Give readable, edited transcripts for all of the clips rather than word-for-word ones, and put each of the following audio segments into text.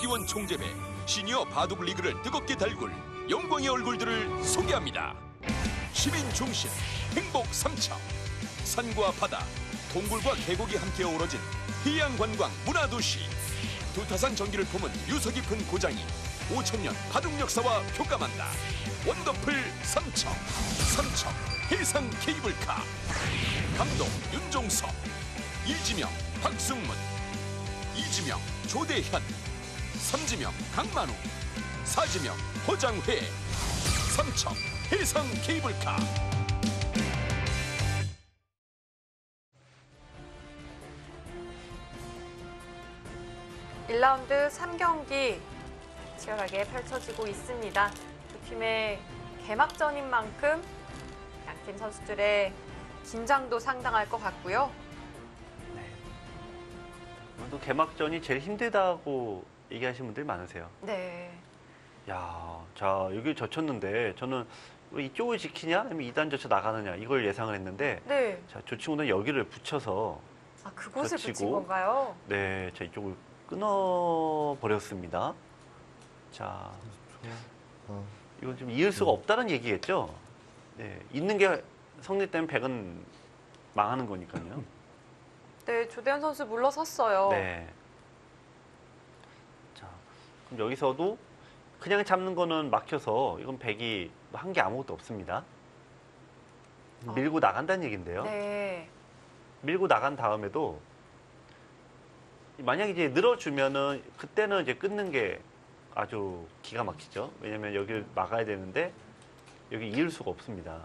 국기원 총재배 시니어 바둑 리그를 뜨겁게 달굴 영광의 얼굴들을 소개합니다. 시민 중심 행복 삼척, 산과 바다, 동굴과 계곡이 함께 어우러진 해양관광 문화도시, 두타산 전기를 품은 유서 깊은 고장이 5,000년 바둑 역사와 교감한다. 원더풀 삼척, 삼척 해상 케이블카. 감독 윤종석, 일지명 박승문, 이지명 조대현, 삼지명 강만우, 사지명 허장회. 삼척 해상 케이블카. (1라운드) 3경기 치열하게 펼쳐지고 있습니다. 두 팀의 개막전인 만큼 양팀 선수들의 긴장도 상당할 것 같고요. 또 개막전이 제일 힘들다고 얘기하시는 분들이 많으세요. 네. 야, 자 여기 젖혔는데 저는 왜 이쪽을 지키냐 아니면 2단 젖혀 나가느냐 이걸 예상을 했는데, 네. 자 조치고는 여기를 붙여서 그곳을 젖히고, 붙인 건가요? 네, 자 이쪽을 끊어 버렸습니다. 자, 이건 좀 이을 수가 없다는 얘기겠죠. 네, 있는 게 성립되면 백은 망하는 거니까요. 네, 조대현 선수 물러섰어요. 네. 자, 그럼 여기서도 그냥 잡는 거는 막혀서 이건 백이 한 게 아무것도 없습니다. 밀고 나간다는 얘긴데요. 네. 밀고 나간 다음에도 만약 이제 늘어주면은 그때는 이제 끊는 게 아주 기가 막히죠. 왜냐면 여기를 막아야 되는데 여기 이을 수가 없습니다.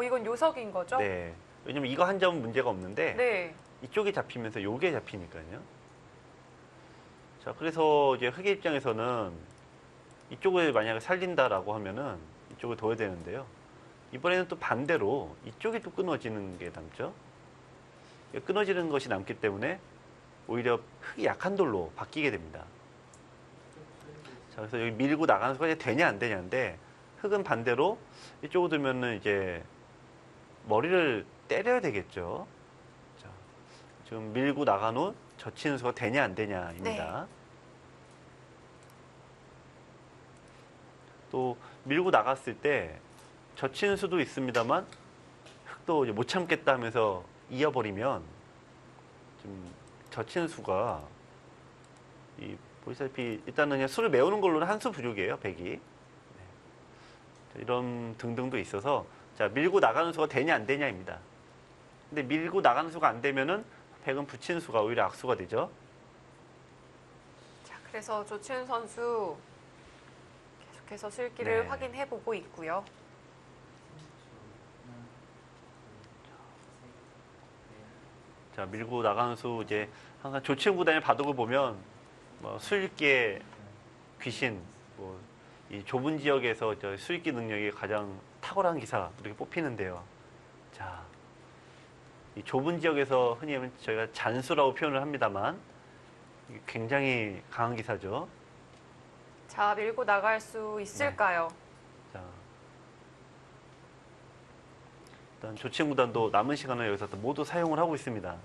이건 요석인 거죠? 네. 왜냐면 이거 한 점은 문제가 없는데 네. 이쪽이 잡히면서 요게 잡히니까요. 자, 그래서 이제 흑의 입장에서는 이쪽을 만약에 살린다라고 하면은 이쪽을 둬야 되는데요. 이번에는 또 반대로 이쪽이 또 끊어지는 게 남죠. 끊어지는 것이 남기 때문에 오히려 흑이 약한 돌로 바뀌게 됩니다. 자, 그래서 여기 밀고 나가는 수가 되냐 안 되냐인데, 흑은 반대로 이쪽으로 두면은 이제 머리를 때려야 되겠죠. 자, 지금 밀고 나간 후 젖히는 수가 되냐 안 되냐입니다. 네. 또 밀고 나갔을 때 젖히는 수도 있습니다만 흑도 이제 못 참겠다 하면서 이어버리면 좀 젖히는 수가 보시다시피 일단은 그냥 수를 메우는 걸로는 한 수 부족이에요, 백이. 네. 이런 등등도 있어서, 자 밀고 나가는 수가 되냐 안 되냐입니다. 근데 밀고 나가는 수가 안 되면은 백은 붙이는 수가 오히려 악수가 되죠. 자, 그래서 조치훈 선수 계속해서 술기를 네. 확인해보고 있고요. 자 밀고 나가는 수, 이제 항상 조치훈 구단의 바둑을 보면 뭐 수일기의 귀신, 뭐 이 좁은 지역에서 수일기 능력이 가장 탁월한 기사 이렇게 뽑히는데요. 자, 이 좁은 지역에서 흔히 저희가 잔수라고 표현을 합니다만 굉장히 강한 기사죠. 자, 밀고 나갈 수 있을까요? 자, 일단 조치훈 구단도 남은 시간을 여기서 또 모두 사용을 하고 있습니다.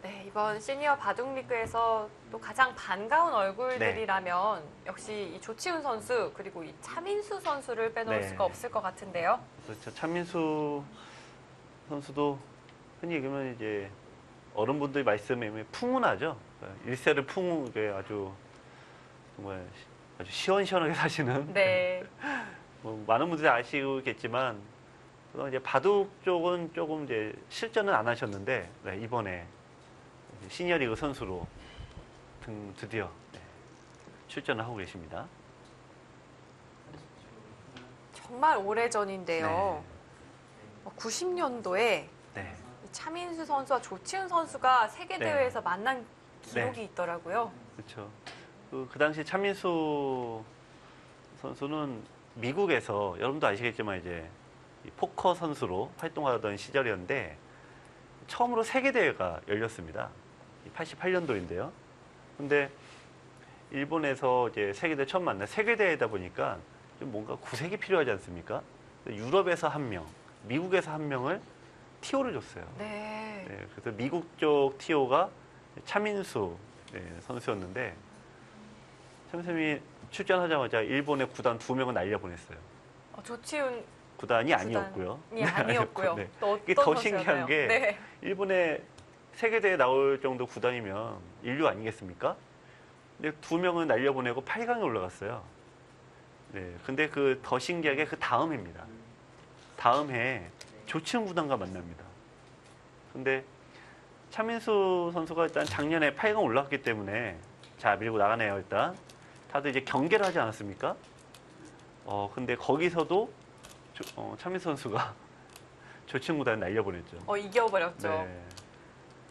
네, 이번 시니어 바둑 리그에서 또 가장 반가운 얼굴들이라면 역시 이 조치훈 선수 그리고 이 차민수 선수를 빼놓을 수가 없을 것 같은데요. 그렇죠. 차민수 선수도 흔히 얘기하면 이제 어른분들이 말씀에 풍운하죠. 일세를 풍우게 아주 정말 아주 시원시원하게 사시는. 네. 뭐 많은 분들이 아시겠지만 이제 바둑 쪽은 조금 이제 실전은 안 하셨는데, 네, 이번에 시니어리그 선수로 드디어 출전을 하고 계십니다. 정말 오래전인데요. 90년도에 네. 차민수 선수와 조치훈 선수가 세계대회에서 만난 기록이 있더라고요. 그렇죠. 그 당시 차민수 선수는 미국에서 여러분도 아시겠지만 이제 포커 선수로 활동하던 시절이었는데 처음으로 세계대회가 열렸습니다. 88년도인데요. 근데 일본에서 이제 세계대회 처음 만나 세계대회다 보니까 좀 뭔가 구색이 필요하지 않습니까? 유럽에서 한 명, 미국에서 한 명을 티오를 줬어요. 네. 네, 그래서 미국 쪽 티오가 차민수 선수였는데 참쌤이 출전하자마자 일본의 구단 2명을 날려보냈어요. 조치훈 구단이 아니었고요. 이 아니었고요. 네. 또 이게 어떤 더 선수였나요? 신기한 게 네. 일본의 세계대회에 나올 정도 구단이면 인류 아니겠습니까? 근데 2명을 날려보내고 8강에 올라갔어요. 네, 근데 그 더 신기하게 그 다음 해입니다. 다음 해에 조치훈 구단과 만납니다. 근데 차민수 선수가 일단 작년에 8강 올라갔기 때문에 자 밀고 나가네요. 일단 다들 이제 경계를 하지 않았습니까? 근데 거기서도 차민수 선수가 조치훈 구단을 날려보냈죠. 이겨버렸죠. 네.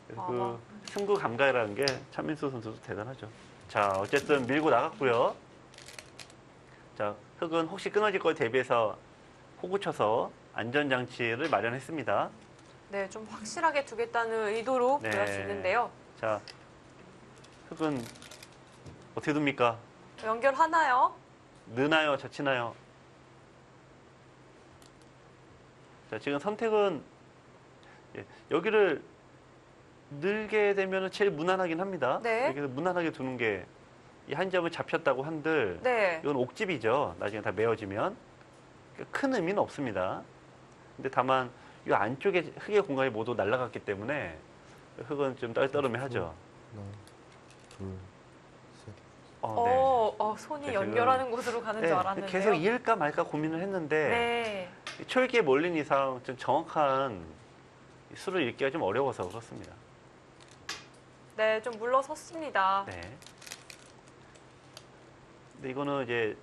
그래서 아. 그 승부 감각이라는 게 차민수 선수도 대단하죠. 자, 어쨌든 밀고 나갔고요. 자, 흙은 혹시 끊어질 걸 대비해서 호구 쳐서 안전장치를 마련했습니다. 네, 좀 확실하게 두겠다는 의도로 네. 보일 수 있는데요. 자, 흙은 어떻게 둡니까? 연결하나요? 느나요? 젖히나요? 자, 지금 선택은 여기를 늘게 되면 제일 무난하긴 합니다. 네. 여기서 무난하게 두는 게 이 한 점을 잡혔다고 한들 네. 이건 옥집이죠. 나중에 다 메워지면 큰 의미는 없습니다. 근데 다만 이 안쪽에 흙의 공간이 모두 날아갔기 때문에 흙은 좀 떨떠름해하죠. 하나, 둘, 셋. 손이 네, 연결하는 곳으로 가는 줄 알았는데요. 계속 이을까 말까 고민을 했는데 네. 초읽기에 몰린 이상 좀 정확한 수를 읽기가 좀 어려워서 그렇습니다. 네, 좀 물러섰습니다. 네. 근데 이거는 이제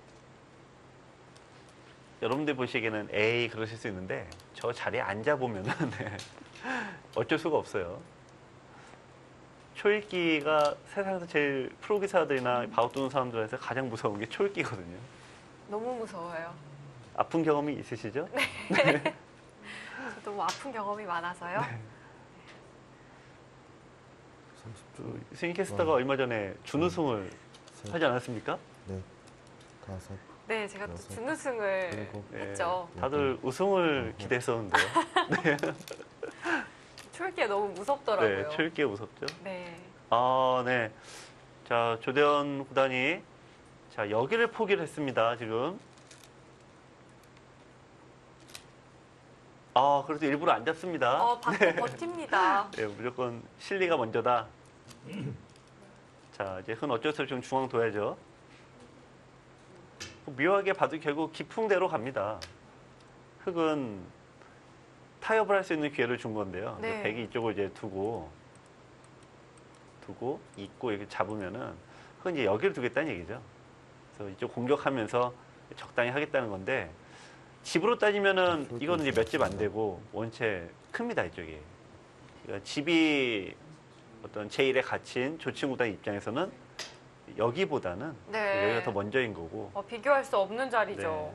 여러분들 보시기에는 에이 그러실 수 있는데 저 자리에 앉아 보면은 네, 어쩔 수가 없어요. 초읽기가 세상에서 제일 프로 기사들이나 바둑 두는 사람들한테 가장 무서운 게 초읽기거든요. 너무 무서워요. 아픈 경험이 있으시죠? 저도 뭐 아픈 경험이 많아서요. 네. 30초. 스윙 캐스터가 얼마 전에 준우승을 셋, 하지 않았습니까? 넷, 다섯, 네, 제가 또 여섯, 준우승을 일곱. 네, 했죠. 다들 우승을 기대했었는데요. 초읽기가 너무 네, 무섭더라고요. 초읽기 무섭죠. 네. 아, 네. 자, 조대현 구단이 자 여기를 포기를 했습니다. 지금. 그래도 일부러 안 잡습니다. 받고 버팁니다. 네, 무조건 실리가 먼저다. 자, 이제 흔 어쩔 수 없이 좀 중앙 둬야죠. 묘하게 봐도 결국 깊은대로 갑니다. 흙은 타협을 할 수 있는 기회를 준 건데요. 네. 백이 이쪽을 이제 두고 있고 이렇게 잡으면은 흙은 이제 여기를 두겠다는 얘기죠. 그래서 이쪽 공격하면서 적당히 하겠다는 건데 집으로 따지면은 이거는 이제 몇 집 안 되고 원체 큽니다 이쪽이. 그러니까 집이 어떤 제1의 가치인 조치구단 입장에서는 여기보다는 네. 여기가 더 먼저인 거고. 비교할 수 없는 자리죠. 네.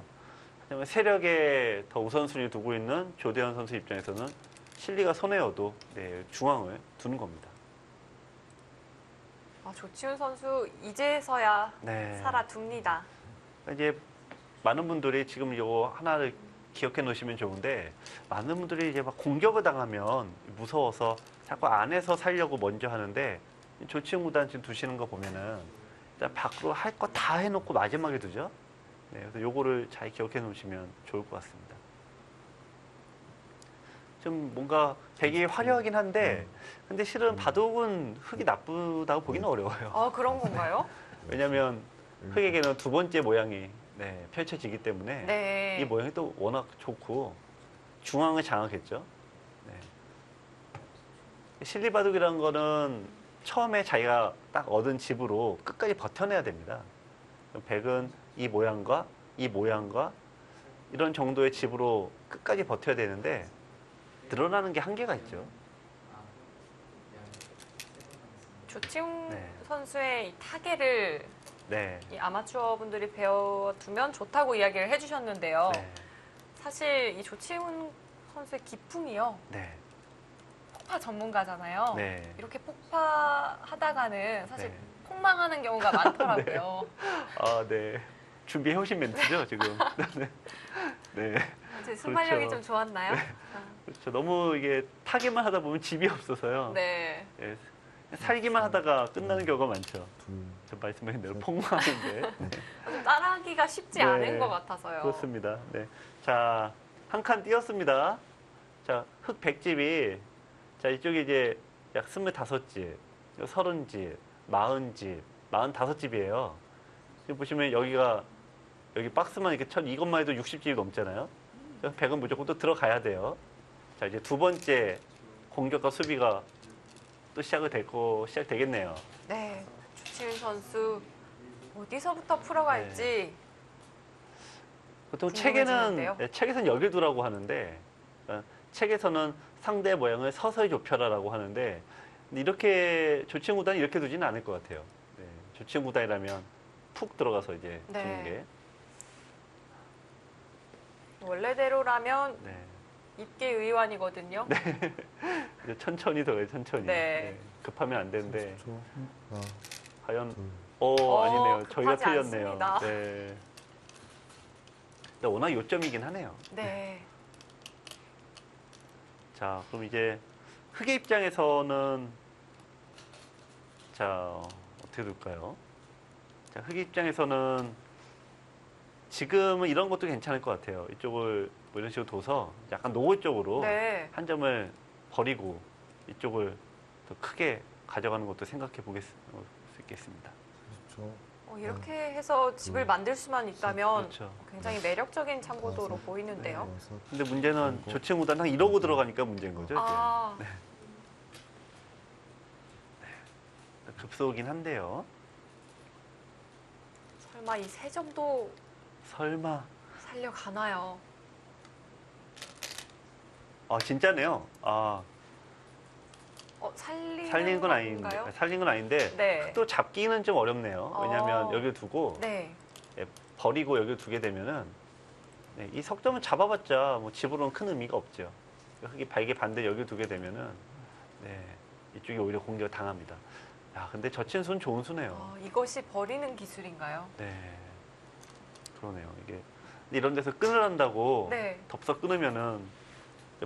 하지만 세력에 더 우선순위를 두고 있는 조대현 선수 입장에서는 실리가 손해여도 네, 중앙을 두는 겁니다. 조치훈 선수 이제서야 네. 살아둡니다. 이제 많은 분들이 지금 이거 하나를 기억해 놓으시면 좋은데 많은 분들이 이제 막 공격을 당하면 무서워서 자꾸 안에서 살려고 먼저 하는데 조치훈 구단 지금 두시는 거 보면은 일단 밖으로 할 거 다 해놓고 마지막에 두죠. 네, 그래서 요거를 잘 기억해 놓으시면 좋을 것 같습니다. 좀 뭔가 되게 화려하긴 한데 근데 실은 바둑은 흙이 나쁘다고 보기는 어려워요. 그런 건가요? 왜냐하면 흙에게는 두 번째 모양이 네, 펼쳐지기 때문에 네. 이 모양이 또 워낙 좋고 중앙을 장악했죠. 네. 실리바둑이라는 거는 처음에 자기가 딱 얻은 집으로 끝까지 버텨내야 됩니다. 백은 이 모양과 이 모양과 이런 정도의 집으로 끝까지 버텨야 되는데 늘어나는 게 한계가 있죠. 조치훈 네. 선수의 이 타계를 네. 이 아마추어 분들이 배워두면 좋다고 이야기를 해주셨는데요. 네. 사실 이 조치훈 선수의 기풍이요. 네. 폭파 전문가잖아요. 네. 이렇게 폭파하다가는 사실 네. 폭망하는 경우가 많더라고요. 네. 준비해 오신 멘트죠, 지금. 네. 네. 제 순발력이 그렇죠. 좀 좋았나요? 그렇죠. 너무 이게 타기만 하다 보면 집이 없어서요. 네. 예, 살기만 하다가 끝나는 경우가 많죠. 둘, 저 말씀하신 대로 폭망인데. 좀 따라하기가 쉽지 네. 않은 것 같아서요. 그렇습니다. 네. 자, 한 칸 띄었습니다. 자, 흙 100집이, 자, 이쪽에 이제 약 25집, 30집, 40집, 45집이에요. 지금 보시면 여기 박스만 이렇게 이것만 해도 60집이 넘잖아요. 100은 무조건 또 들어가야 돼요. 자, 이제 두 번째 공격과 수비가 또 시작되겠네요. 네. 조치훈 선수 어디서부터 풀어갈지 보통 궁금해지는데요. 책에서는 여길 두라고 하는데, 책에서는 상대 모양을 서서히 좁혀라라고 하는데, 근데 이렇게 조치훈 구단이 이렇게 두지는 않을 것 같아요. 네, 조치훈 구단이라면 푹 들어가서 이제 네. 두는 게. 원래대로라면 네. 입계 의완이거든요. 이제 천천히 들어가요, 천천히. 네. 급하면 안 되는데, 30초. 하나, 과연, 둘, 아니네요. 저희가 급하지 틀렸네요. 않습니다. 네. 근데 워낙 요점이긴 하네요. 네. 자, 그럼 이제 흑의 입장에서는 자, 어떻게 둘까요? 자, 흑의 입장에서는 지금은 이런 것도 괜찮을 것 같아요. 이쪽을 뭐 이런 식으로 둬서 약간 노골적으로 네. 한 점을 버리고 이쪽을 더 크게 가져가는 것도 생각해 볼 수 있겠습니다. 30초. 이렇게 해서 집을 만들 수만 있다면 그렇죠. 굉장히 매력적인 참고도로 보이는데요. 여섯, 근데 문제는 그리고 조치구단 이러고 들어가니까 문제인 거죠. 이제. 아, 급소긴 한데요. 설마 이 세 점도 설마. 살려가나요? 진짜네요. 살린 건 아닌데, 건가요? 살린 건 아닌데 네. 또 잡기는 좀 어렵네요. 왜냐하면 여기 두고 네. 버리고 여기 두게 되면은 이 석점은 잡아봤자 뭐 집으로는 큰 의미가 없죠. 흙이 발개 반대 여기 두게 되면은 이쪽이 오히려 공격을 당합니다. 야, 근데 저친 수는 좋은 수네요. 이것이 버리는 기술인가요? 네, 그러네요. 이게 근데 이런 데서 끊으란다고 네. 덥석 끊으면은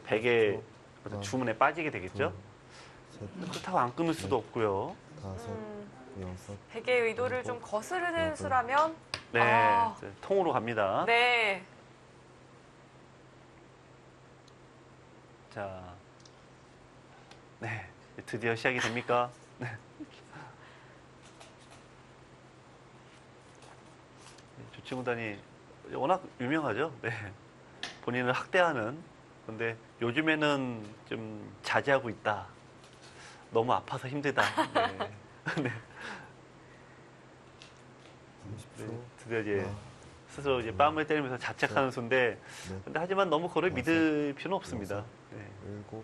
베개 주문에 빠지게 되겠죠. 셋, 그렇다고 안 끊을 수도 없고요. 다섯, 음, 여섯, 백의 의도를 좀 거스르는 수라면 네, 아. 이제 통으로 갑니다. 네. 자, 네, 드디어 시작이 됩니까? 네. 조치구단이 워낙 유명하죠. 네, 본인을 학대하는. 근데 요즘에는 좀 자제하고 있다. 너무 아파서 힘들다. 네. 네. 30초. 드디어 이제 하나, 스스로 이제 뺨을 때리면서 자책하는 수인데, 넷, 근데 하지만 너무 그걸 다섯, 믿을 필요는 없습니다. 여섯. 네. 일곱,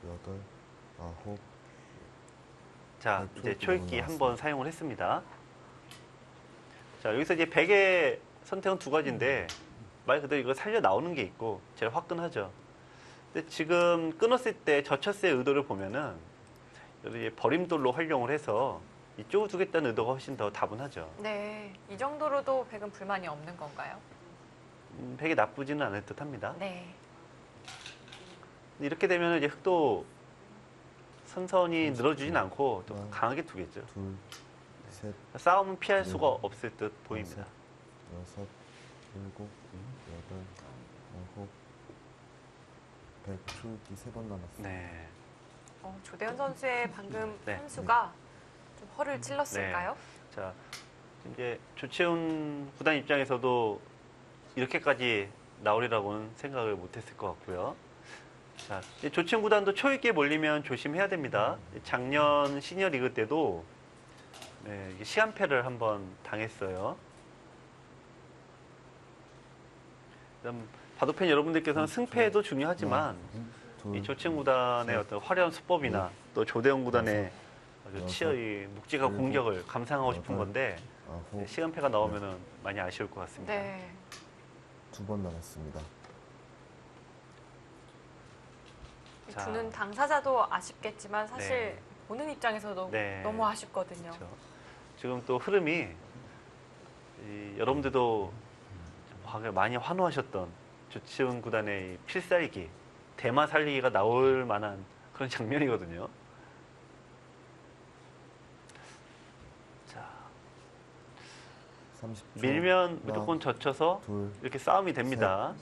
여덟, 아홉. 자, 네, 이제 초읽기 초읽기 나왔어요. 한번 사용을 했습니다. 자, 여기서 이제 베개 선택은 두 가지인데, 말 그대로 이거 살려 나오는 게 있고, 제일 화끈하죠. 근데 지금 끊었을 때 젖혔을 의도를 보면은, 여기 버림돌로 활용을 해서 이쪽을 두겠다는 의도가 훨씬 더 다분하죠. 네. 이 정도로도 백은 불만이 없는 건가요? 베개 나쁘지는 않을 듯 합니다. 네. 이렇게 되면 이제 흙도 선선히 늘어주진 않고 또 하나, 강하게 두겠죠. 둘, 셋, 싸움은 피할 수가 없을 듯 보입니다. 여섯, 일곱, 여덟, 아홉. 100초기 3번 남았습니다. 네. 조대현 선수의 방금 네. 선수가 좀 허를 찔렀을까요? 자, 이제 조채훈 구단 입장에서도 이렇게까지 나오리라고는 생각을 못했을 것 같고요. 자, 이제 조채훈 구단도 초읽기에 몰리면 조심해야 됩니다. 작년 시니어 리그 때도 이게 시간패를 한번 당했어요. 그다음 바둑팬 여러분들께서는 승패도 중요하지만 둘, 이 조채훈 구단의 어떤 화려한 수법이나 또 조대현 구단의 아주 치열이 묵직한 일곱, 공격을 감상하고 싶은 여덟, 건데 아홉. 시간패가 나오면은 많이 아쉬울 것 같습니다. 네. 2번 남았습니다. 자. 두는 당사자도 아쉽겠지만 사실 네. 보는 입장에서도 네. 너무 아쉽거든요. 그렇죠. 지금 또 흐름이 여러분들도 많이 환호하셨던 조치훈 구단의 이 필살기, 대마 살리기가 나올 만한 그런 장면이거든요. 자, 30초. 밀면 무조건 젖혀서 둘, 이렇게 싸움이 됩니다.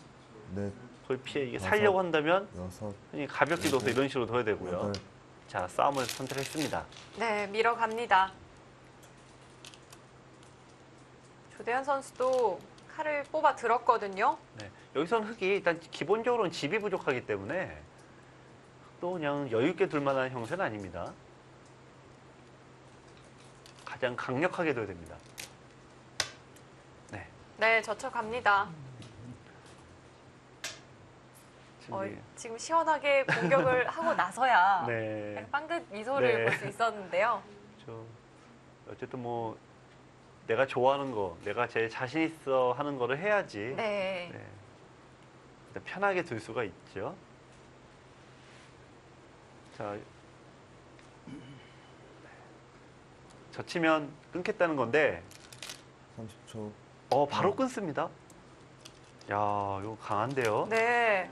넷, 그걸 피해 이게 다섯, 살려고 한다면 여섯, 그냥 가볍게 넣어서 이런 식으로 둬야 되고요. 여덟, 자, 싸움을 선택했습니다. 네, 밀어갑니다. 조대현 선수도 칼을 뽑아 들었거든요. 네, 여기서는 흙이 일단 기본적으로는 집이 부족하기 때문에 또 그냥 여유 있게 둘 만한 형세는 아닙니다. 가장 강력하게 둬야 됩니다. 네. 네, 젖혀갑니다. 지금 시원하게 공격을 하고 나서야 네. 약간 빵긋 미소를 네. 볼 수 있었는데요. 어쨌든 뭐 내가 좋아하는 거, 내가 제일 자신 있어 하는 거를 해야지. 네. 네. 일단 편하게 둘 수가 있죠. 자, 젖히면 끊겠다는 건데, 30초. 바로 끊습니다. 야, 이거 강한데요. 네.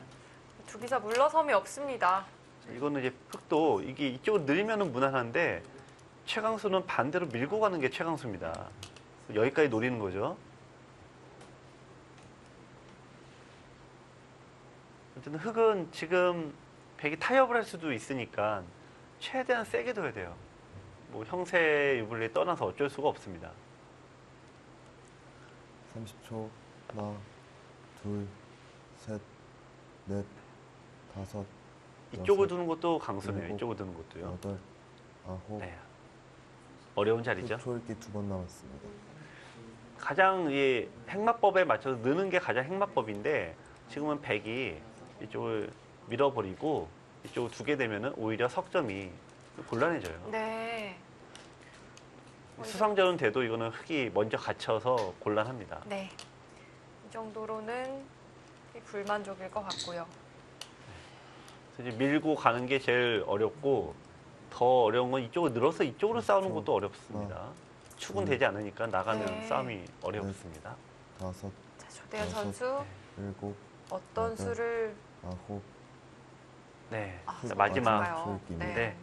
두 기사 물러섬이 없습니다. 이거는 이제 흙도 이게 이쪽으로 늘면은 무난한데 최강수는 반대로 밀고 가는 게 최강수입니다. 여기까지 노리는 거죠. 어쨌든 흙은 지금 백이 타협을 할 수도 있으니까 최대한 세게 둬야 돼요. 뭐 형세 유불리 떠나서 어쩔 수가 없습니다. 30초. 하나, 둘, 셋, 넷, 다섯, 이쪽을 여섯, 두는 것도 강수네요. 일곱, 이쪽을 두는 것도요. 여덟, 아홉. 네. 어려운 자리죠. 초읽기 2번 남았습니다. 가장 이 행마법에 맞춰서 느는 게 가장 행마법인데 지금은 백이 이쪽을 밀어버리고 이쪽을 두게 되면은 오히려 석점이 곤란해져요. 네. 수상전은 돼도 이거는 흙이 먼저 갇혀서 곤란합니다. 네. 이 정도로는 불만족일 것 같고요. 그래서 이제 밀고 가는 게 제일 어렵고 더 어려운 건 이쪽을 늘어서 이쪽으로 싸우는 것도 어렵습니다. 축은 되지 않으니까 나가면 네. 싸움이 어렵습니다. 다섯, 자, 조대현 여섯, 선수 일곱, 어떤 여덟, 수를 아홉. 네. 아, 자, 마지막. 선택할까요? 초읽기입니다. 네.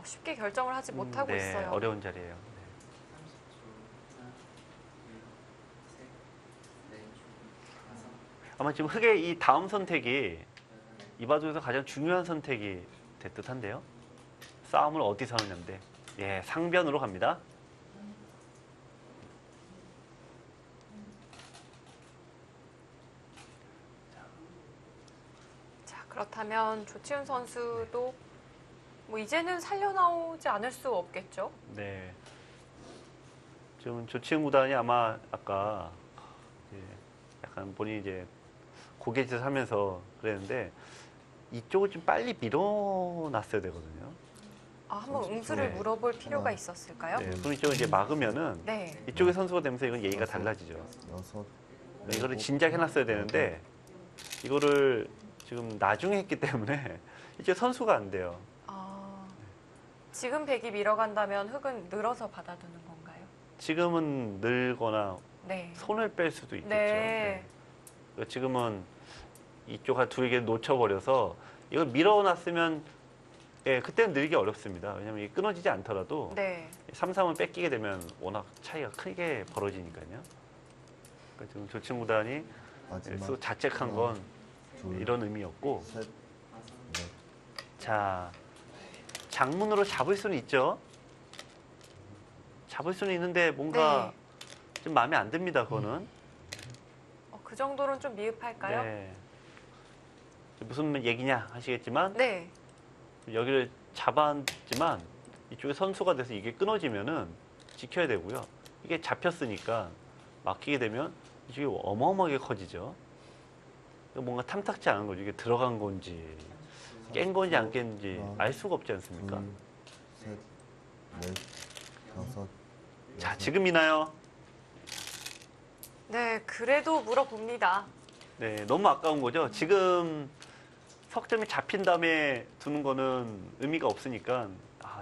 쉽게 결정을 하지 못하고 네, 있어요. 어려운 자리예요. 네. 아마 지금 흙의 이 다음 선택이 이 바둑에서 가장 중요한 선택이 될 듯한데요. 싸움을 어디서 하느냐인데, 예, 상변으로 갑니다. 자, 그렇다면 조치훈 선수도 뭐 이제는 살려나오지 않을 수 없겠죠? 네. 지금 조치훈 구단이 아마 아까 이제 약간 본인이 이제 고개짓을 하면서 그랬는데 이쪽을 좀 빨리 밀어놨어야 되거든요. 아, 한번 응수를 네. 물어볼 필요가 있었을까요? 네, 그럼 이쪽을 이제 막으면은 네. 이쪽에 선수가 되면서 이건 예의가 달라지죠. 여섯, 이거를 일곱, 진작해놨어야 되는데 이거를 지금 나중에 했기 때문에 이제 선수가 안 돼요. 아, 지금 백이 밀어간다면 흙은 늘어서 받아두는 건가요? 지금은 늘거나 네. 손을 뺄 수도 있겠죠. 네. 네. 지금은 이쪽 한 두 개 놓쳐버려서 이걸 밀어놨으면 예, 그때는 늘기 어렵습니다. 왜냐하면 이게 끊어지지 않더라도 네. 3-3을 뺏기게 되면 워낙 차이가 크게 벌어지니까요. 그러니까 지금 조치훈 구단이 마지막. 자책한 건 둘, 이런 의미였고, 셋, 넷. 자, 장문으로 잡을 수는 있죠. 잡을 수는 있는데 뭔가 네. 좀 마음에 안 듭니다. 그거는. 그 정도로는 좀 미흡할까요? 네. 무슨 얘기냐 하시겠지만 네. 여기를 잡았지만 이쪽에 선수가 돼서 이게 끊어지면은 지켜야 되고요. 이게 잡혔으니까 막히게 되면 이쪽이 어마어마하게 커지죠. 뭔가 탐탁지 않은 거죠. 이게 들어간 건지 깬 건지 안 깬지 알 수가 없지 않습니까? 둘, 셋, 넷, 다섯. 자, 여섯, 지금이나요? 네, 그래도 물어봅니다. 네, 너무 아까운 거죠. 지금 석점이 잡힌 다음에 두는 거는 의미가 없으니까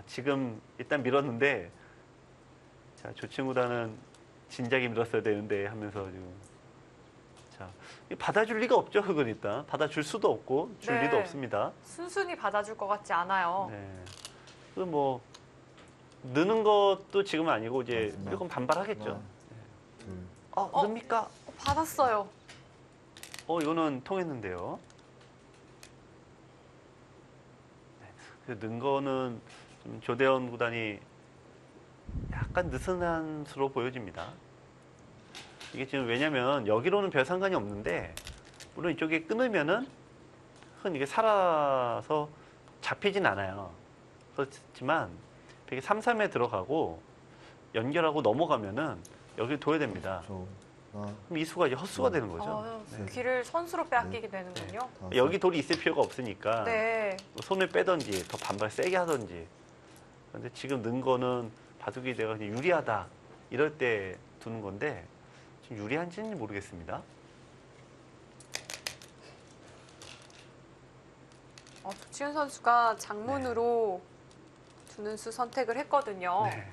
지금 일단 밀었는데 자, 조치훈 구단은 진작에 밀었어야 되는데 하면서 지금 자, 자, 받아줄 리가 없죠. 흙은 일단 받아줄 수도 없고 줄 네. 리도 없습니다. 순순히 받아줄 것 같지 않아요. 네. 그 뭐 느는 것도 지금은 아니고 이제 마지막. 무조건 반발하겠죠. 하나, 둘, 늡니까? 받았어요. 이거는 통했는데요. 네. 는 거는 좀 조대원 구단이 약간 느슨한 수로 보여집니다. 이게 지금 왜냐면 여기로는 별 상관이 없는데 물론 이쪽에 끊으면은 흔 이게 살아서 잡히진 않아요. 그렇지만 이게 3-3에 들어가고 연결하고 넘어가면은 여기 둬야 됩니다. 저, 하나, 그럼 이 수가 이제 헛수가 되는 거죠. 네. 귀를 선수로 빼앗기게 되는군요. 다섯, 여기 돌이 있을 필요가 없으니까 네. 손을 빼든지 더 반발 세게 하든지. 그런데 지금 는 거는 바둑이 내가 그냥 유리하다 이럴 때 두는 건데 지금 유리한지는 모르겠습니다. 조치훈 선수가 장문으로 두는 수 선택을 했거든요. 네.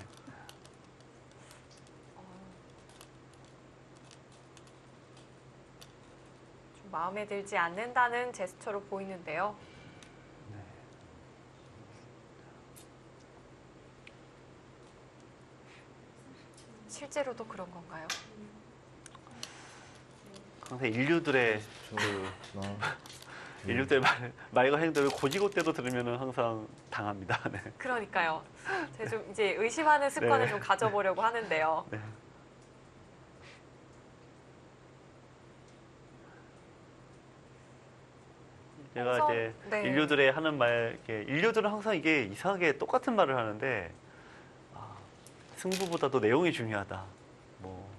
좀 마음에 들지 않는다는 제스처로 보이는데요. 실제로도 그런 건가요? 항상 인류들의 저, 그 하나, 인류들의 말과 행동을 고지고대로 들으면 항상 당합니다. 네. 그러니까요. 제가 좀 이제 의심하는 습관을 네. 좀 가져보려고 하는데요. 네. 제가 우선, 이제 네. 인류들의 하는 말, 이렇게 인류들은 항상 이게 이상하게 똑같은 말을 하는데 승부보다도 내용이 중요하다. 뭐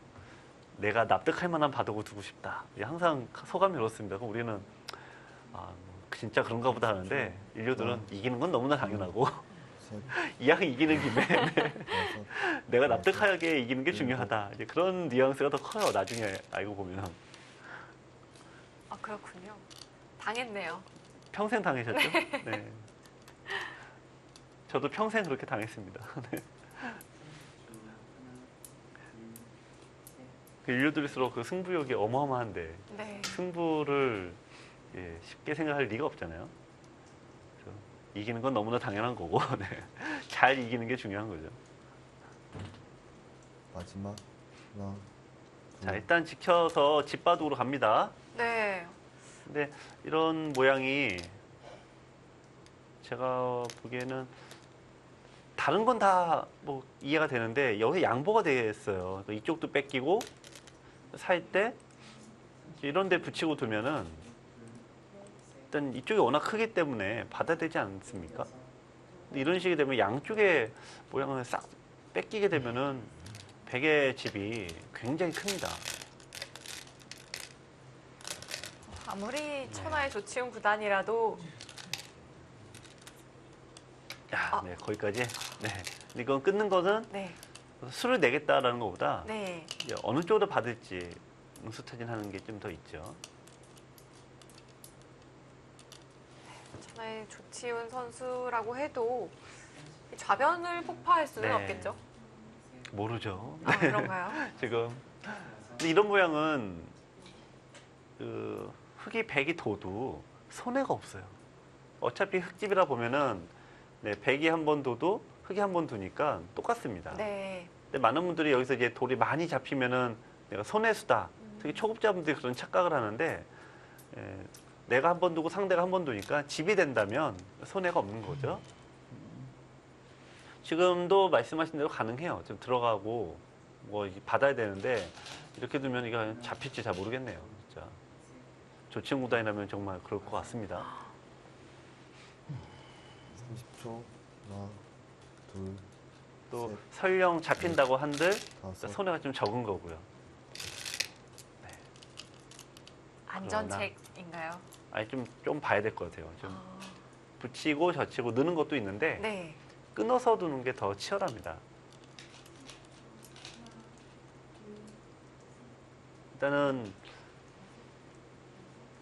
내가 납득할 만한 바둑을 두고 싶다. 항상 소감이 그렇습니다. 그럼 우리는 뭐 진짜 그런가 보다 하는데 인류들은 이기는 건 너무나 당연하고 셋, 이왕 이기는 김에 다섯, 내가 납득하게 이기는 게 중요하다. 이제 그런 뉘앙스가 더 커요. 나중에 알고 보면 그렇군요. 당했네요. 평생 당하셨죠? 네. 저도 평생 그렇게 당했습니다. 네. 그 인류들일수록 그 승부욕이 어마어마한데 네. 승부를 쉽게 생각할 리가 없잖아요. 그래서 이기는 건 너무나 당연한 거고 네. 잘 이기는 게 중요한 거죠. 마지막, 하나, 자, 일단 지켜서 집바둑으로 갑니다. 네. 근데 이런 모양이 제가 보기에는 다른 건 다 뭐 이해가 되는데 여기 양보가 됐어요. 이쪽도 뺏기고 살 때 이런 데 붙이고 두면은 일단 이쪽이 워낙 크기 때문에 받아야 되지 않습니까? 근데 이런 식이 되면 양쪽의 모양을 싹 뺏기게 되면은 백의 집이 굉장히 큽니다. 아무리 천하의 조치훈 구단이라도 야, 네, 거기까지. 네. 근데 이건 끊는 거는 네. 수를 내겠다라는 것보다 네. 이제 어느 쪽으로 받을지 응수타진하는 게 좀 더 있죠. 천하의 조치훈 선수라고 해도 좌변을 폭파할 수는 네. 없겠죠? 모르죠. 그런가요? 지금 근데 이런 모양은 그 흙이 백이 둬도 손해가 없어요. 어차피 흙집이라 보면은 네, 백이 한 번 둬도 흙이 한 번 두니까 똑같습니다. 네. 근데 많은 분들이 여기서 이제 돌이 많이 잡히면은 내가 손해수다. 특히 초급자분들이 그런 착각을 하는데 내가 한 번 두고 상대가 한 번 두니까 집이 된다면 손해가 없는 거죠. 지금도 말씀하신 대로 가능해요. 좀 들어가고 뭐 받아야 되는데 이렇게 두면 이거 잡힐지 잘 모르겠네요. 진짜 조치훈 구단이라면 정말 그럴 것 같습니다. 30초, 하나, 둘, 또 셋, 설령 잡힌다고 한들 다섯, 손해가 좀 적은 거고요. 안전책인가요? 아니 좀 봐야 될 것 같아요. 좀 붙이고 젖히고 느는 것도 있는데 네. 끊어서 두는 게 더 치열합니다. 일단은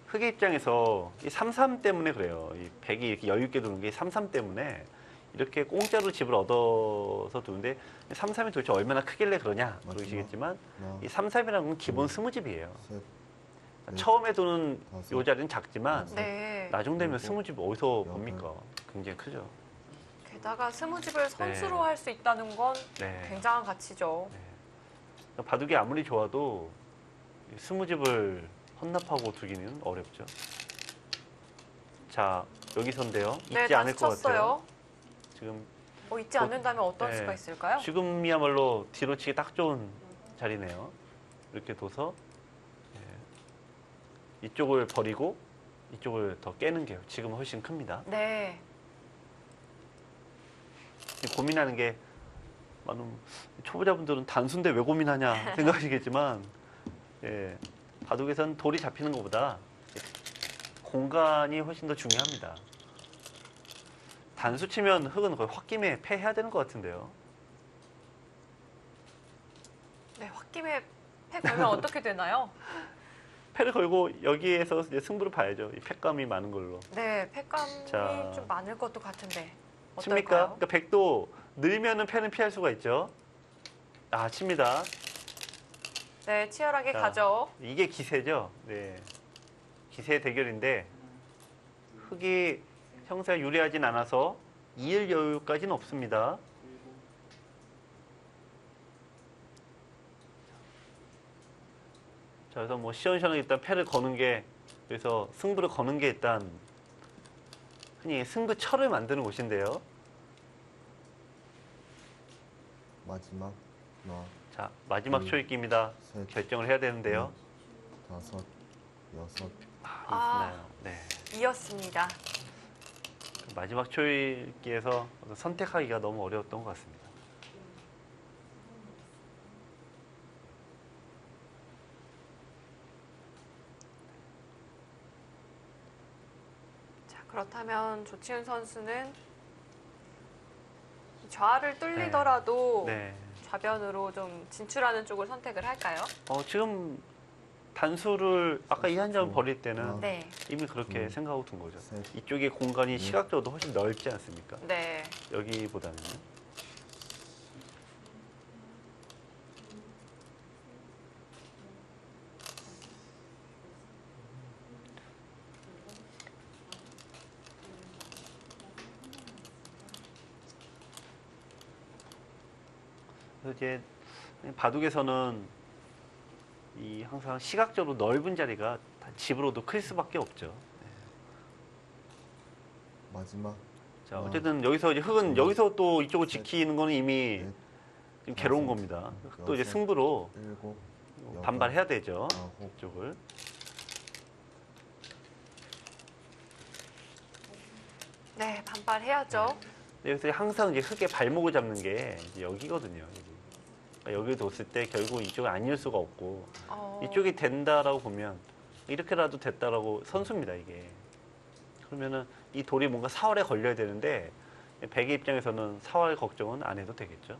흑의 입장에서 이 3-3 때문에 그래요. 이 백이 이렇게 여유 있게 두는 게 3-3 때문에 이렇게 공짜로 집을 얻어서 두는데 3-3이 도대체 얼마나 크길래 그러냐 그러시겠지만 하나, 이 3-3이라는 건 기본 스무집이에요. 셋, 넷, 처음에 도는 다섯, 요 자리는 작지만 네. 나중 되면 일곱, 20집 어디서 여덟. 봅니까? 굉장히 크죠. 게다가 스무집을 선수로 네. 할 수 있다는 건 네. 굉장한 가치죠. 네. 바둑이 아무리 좋아도 20집을 헌납하고 두기는 어렵죠. 자, 여기서인데요. 네, 잊지 않을 다시 것 같아요. 쳤어요. 지금 잊지 않는다면 어떤 네. 수가 있을까요? 지금이야말로 뒤로 치기 딱 좋은 자리네요. 이렇게 둬서 이쪽을 버리고 이쪽을 더 깨는 게 지금은 훨씬 큽니다. 네. 지금 고민하는 게 많은 초보자분들은 단순데 왜 고민하냐 생각하시겠지만 예, 바둑에선 돌이 잡히는 것보다 공간이 훨씬 더 중요합니다. 단수 치면 흙은 거의 홧김에 패해야 되는 것 같은데요. 네, 홧김에 패 걸면 어떻게 되나요? 패를 걸고 여기에서 이제 승부를 봐야죠. 이 패감이 많은 걸로. 네, 패감이 자. 좀 많을 것도 같은데. 칩니까? 어떨까요? 그러니까 백도 늘면은 패는 피할 수가 있죠. 아, 칩니다. 네, 치열하게 자. 가죠. 이게 기세죠. 네. 기세 대결인데 흙이 형사에 유리하진 않아서 이을 여유까지는 없습니다. 자, 그래서 뭐 시원시원하게 일단 패를 거는 게 그래서 승부를 거는 게 일단 흔히 승부처를 만드는 곳인데요. 마지막 하나, 자, 마지막 초읽기입니다. 셋, 결정을 해야 되는데요. 다섯, 여섯, 아. 있나요? 네. 이었습니다. 마지막 초읽기에서 선택하기가 너무 어려웠던 것 같습니다. 자, 그렇다면 조치훈 선수는 좌를 뚫리더라도 네. 좌변으로 좀 진출하는 쪽을 선택을 할까요? 지금 단수를 아까 이 한 점 버릴 때는 네. 이미 그렇게 음. 생각하고 둔 거죠. 셋, 이쪽의 공간이 시각적으로 훨씬 넓지 않습니까? 네. 여기보다는요. 그래서 이제 바둑에서는 이 항상 시각적으로 넓은 자리가 다 집으로도 클 수밖에 없죠. 마지막 자, 어쨌든 여기서 이제 흙은 여기서 또 이쪽을 지키는 거는 이미 넷, 좀 괴로운 다섯, 겁니다. 또 이제 여섯, 승부로 일곱, 여덟, 반발해야 되죠. 아홉, 이쪽을. 네, 반발해야죠. 여기서 항상 이제 흙의 발목을 잡는 게 이제 여기거든요. 여기. 그러니까 여기 뒀을 때 결국 이쪽은 아닐 수가 없고 이쪽이 된다라고 보면 이렇게라도 됐다라고 선수입니다, 이게. 그러면은 이 돌이 뭔가 사활에 걸려야 되는데 백의 입장에서는 사활 걱정은 안 해도 되겠죠.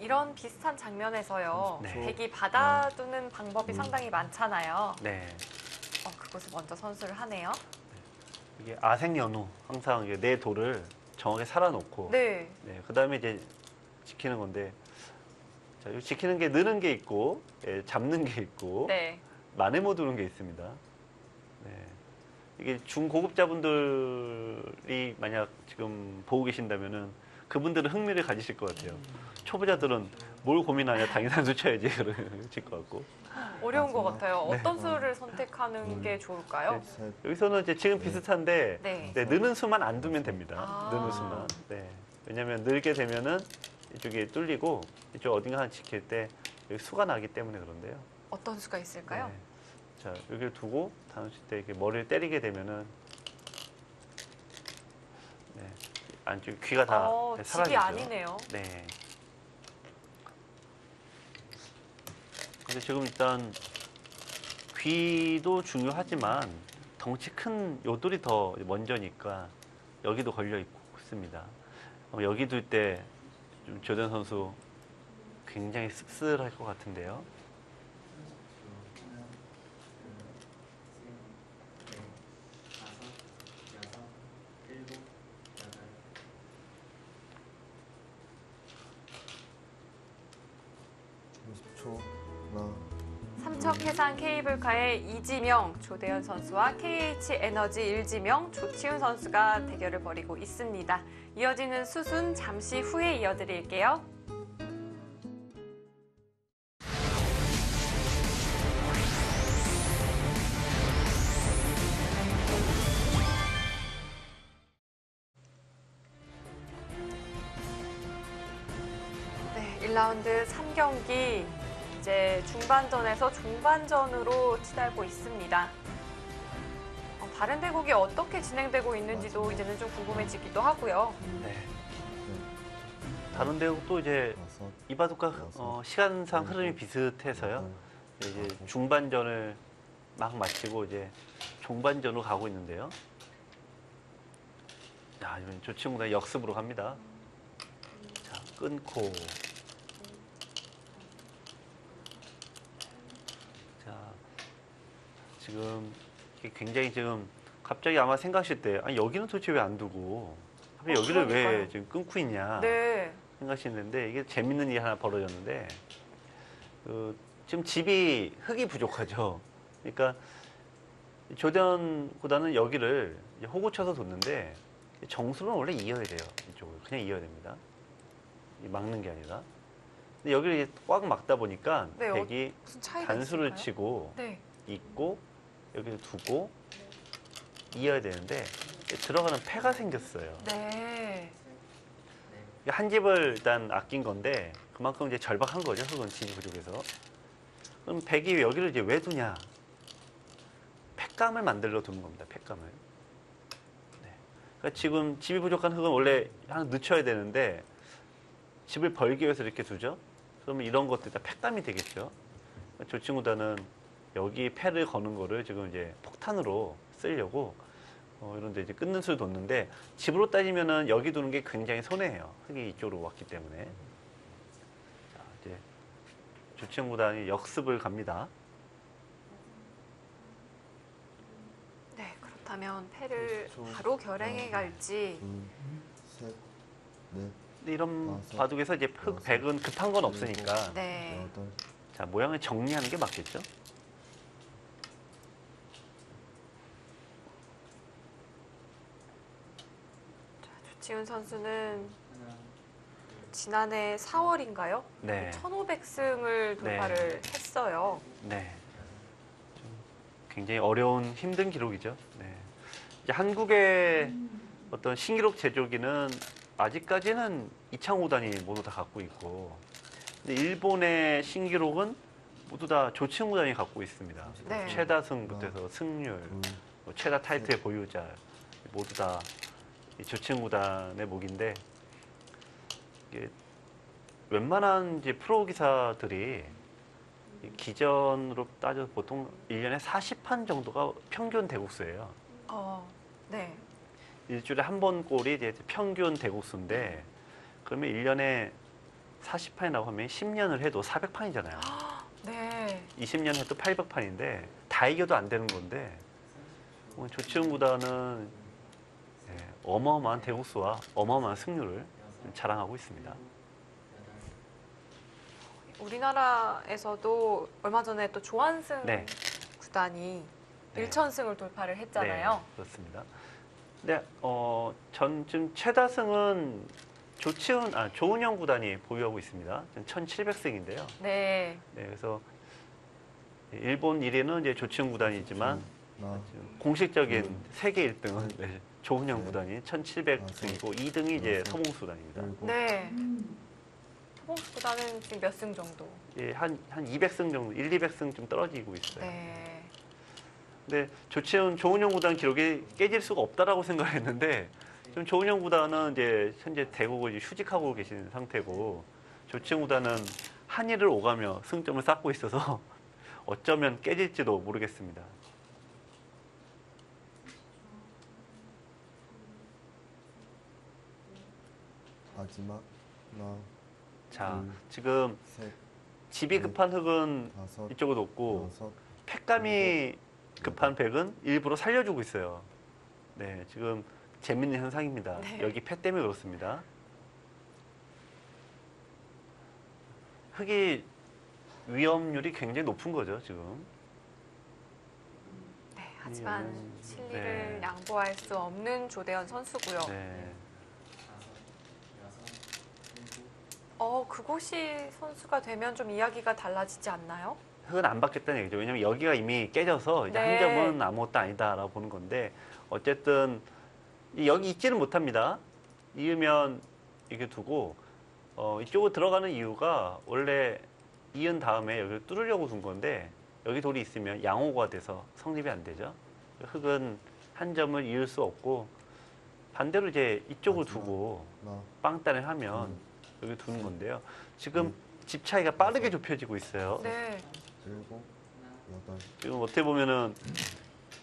이런 비슷한 장면에서요. 네. 백이 받아두는 방법이 상당히 많잖아요. 네. 그것을 먼저 선수를 하네요. 이게 아생연후 항상 이게 내 돌을 정확하게 살아놓고 네. 네, 그다음에 이제 지키는 건데 자, 이 지키는 게 느는 게 있고 예, 잡는 게 있고 네. 만회모 두는 게 있습니다. 네. 이게 중고급자분들이 만약 지금 보고 계신다면은 그분들은 흥미를 가지실 것 같아요. 초보자들은 뭘 고민하냐 당연히 단수 쳐야지 그러실 것 같고 어려운 것 마지막. 같아요. 네. 어떤 수를 선택하는 게 좋을까요? 셋, 여기서는 이제 지금 비슷한데 네. 네, 느는 수만 안 두면 됩니다. 아. 느는 수만. 네. 왜냐하면 늘게 되면은 이쪽이 뚫리고 이쪽 어딘가 하나 지킬 때 여기 수가 나기 때문에 그런데요. 어떤 수가 있을까요? 네. 자, 여기를 두고 단수 때 이렇게 머리를 때리게 되면은 네. 안쪽 귀가 다 네, 집이 사라지죠. 아니네요. 네. 근데 지금 일단 귀도 중요하지만 덩치 큰 요돌이 더 먼저니까 여기도 걸려 있습니다. 여기 둘 때 좀 조전 선수 굉장히 씁쓸할 것 같은데요. 초, 나, 삼척 해상 케이블카의 이지명, 조대현 선수와 KH 에너지 일지명, 조치훈 선수가 대결을 벌이고 있습니다. 이어지는 수순 잠시 후에 이어드릴게요. 네, 1라운드 3경기 이제 중반전에서 중반전으로 치달고 있습니다. 다른 대국이 어떻게 진행되고 있는지도 이제는 좀 궁금해지기도 하고요. 네. 넷, 다른 대국도 이제 다섯, 이바둑과 시간상 흐름이 비슷해서요. 이제 중반전을 막 마치고 이제 종반전으로 가고 있는데요. 자, 이번 조치훈의 역습으로 갑니다. 자, 끊고. 자, 지금 이게 굉장히 지금 갑자기 아마 생각하실 때, 아니 여기는 도대체 왜 안 두고, 하필 여기를 왜 그러니까요. 지금 끊고 있냐 네. 생각하시는데 이게 재밌는 일이 하나 벌어졌는데, 지금 집이 흙이 부족하죠. 그러니까 조대현보다는 여기를 이제 호구 쳐서 뒀는데 정수는 원래 이어야 돼요. 이쪽을 그냥 이어야 됩니다. 막는 게 아니라. 근데 여기를 이제 꽉 막다 보니까 네, 백이 무슨 차이가 단수를 있을까요? 치고 네. 있고 여기를 두고 이어야 되는데 들어가는 패가 생겼어요. 네. 한 집을 일단 아낀 건데 그만큼 이제 절박한 거죠. 흙은 집이 부족해서. 그럼 백이 여기를 이제 왜 두냐? 팩감을 만들러 두는 겁니다. 팩감을. 네. 그러니까 지금 집이 부족한 흙은 원래 하나 늦춰야 되는데 집을 벌기 위해서 이렇게 두죠. 그러면 이런 것들 다 팩감이 되겠죠. 저 친구들은 여기 패를 거는 거를 지금 이제 폭탄으로 쓰려고 이런 데 이제 끊는 수를 뒀는데 집으로 따지면은 여기 두는 게 굉장히 손해예요. 흙이 이쪽으로 왔기 때문에. 자, 이제 조치훈 구단이 역습을 갑니다. 네, 그렇다면 패를 그렇죠. 바로 결행해 갈지. 둘, 셋, 넷, 근데 이런 다섯, 바둑에서 이제 흙, 백은 급한 건 없으니까 네. 여덟, 자, 모양을 정리하는 게 맞겠죠? 조치훈 선수는 지난해 4월인가요? 네. 1500승을 돌파를 했어요. 네. 좀 굉장히 어려운 힘든 기록이죠. 네. 이제 한국의 어떤 신기록 제조기는 아직까지는 이창호 단이 모두 다 갖고 있고, 근데 일본의 신기록은 모두 다 조치훈 단이 갖고 있습니다. 네. 최다승부터 해서 승률, 둘, 뭐 최다 타이틀의 보유자 모두 다 조치훈 구단의 목인데 이게 웬만한 이제 프로 기사들이 기전으로 따져서 보통 1년에 40판 정도가 평균 대국수예요. 네. 일주일에 한 번 꼴이 이제 평균 대국수인데 그러면 1년에 40판이라고 하면 10년을 해도 400판이잖아요. 네. 20년 해도 800판인데 다 이겨도 안 되는 건데 조치훈 구단은 어마어마한 대국수와 어마어마한 승률을 자랑하고 있습니다. 우리나라에서도 얼마 전에 또 조한승 네. 구단이 네. 1000승을 돌파를 했잖아요. 네, 그렇습니다. 네, 지금 최다승은 조은영 구단이 보유하고 있습니다. 1700승인데요. 네. 네, 그래서 일본 1위는 이제 조치훈 구단이지만 나, 공식적인 세계 1등은 조은영 구단이 1700승이고 2등이 이제 서봉수 구단입니다. 일곱, 네. 토봉수 구단은 지금 몇 승 정도? 예, 한 200승 정도, 200승 좀 떨어지고 있어요. 네. 근데 조은영 구단 기록이 깨질 수가 없다라고 생각했는데 지금 조은영 구단은 이제 현재 대국을 이제 휴직하고 계신 상태고 조치훈 구단은 한일을 오가며 승점을 쌓고 있어서 어쩌면 깨질지도 모르겠습니다. 마지막, 나, 자, 둘, 지금 셋, 집이 급한 흙은 다섯, 이쪽으로 놓고 여섯, 팩감이 급한 백은 일부러 살려주고 있어요. 네, 지금 재밌는 현상입니다. 네. 여기 패 때문에 그렇습니다. 흙이 위험률이 굉장히 높은 거죠, 지금. 네, 하지만 실리를 네. 양보할 수 없는 조대현 선수고요. 네. 그곳이 선수가 되면 좀 이야기가 달라지지 않나요? 흙은 안 받겠다는 얘기죠. 왜냐면 여기가 이미 깨져서 이제 네. 한 점은 아무것도 아니다라고 보는 건데 어쨌든 여기 있지는 못합니다. 이으면 이렇게 두고 이쪽으로 들어가는 이유가 원래 이은 다음에 여기를 뚫으려고 둔 건데 여기 돌이 있으면 양호가 돼서 성립이 안 되죠. 흙은 한 점을 이을 수 없고 반대로 이제 이쪽을 마지막. 두고 나, 빵따를 하면 여기 두는 건데요. 지금 집 차이가 빠르게 좁혀지고 있어요. 네. 7, 8, 지금 어떻게 보면은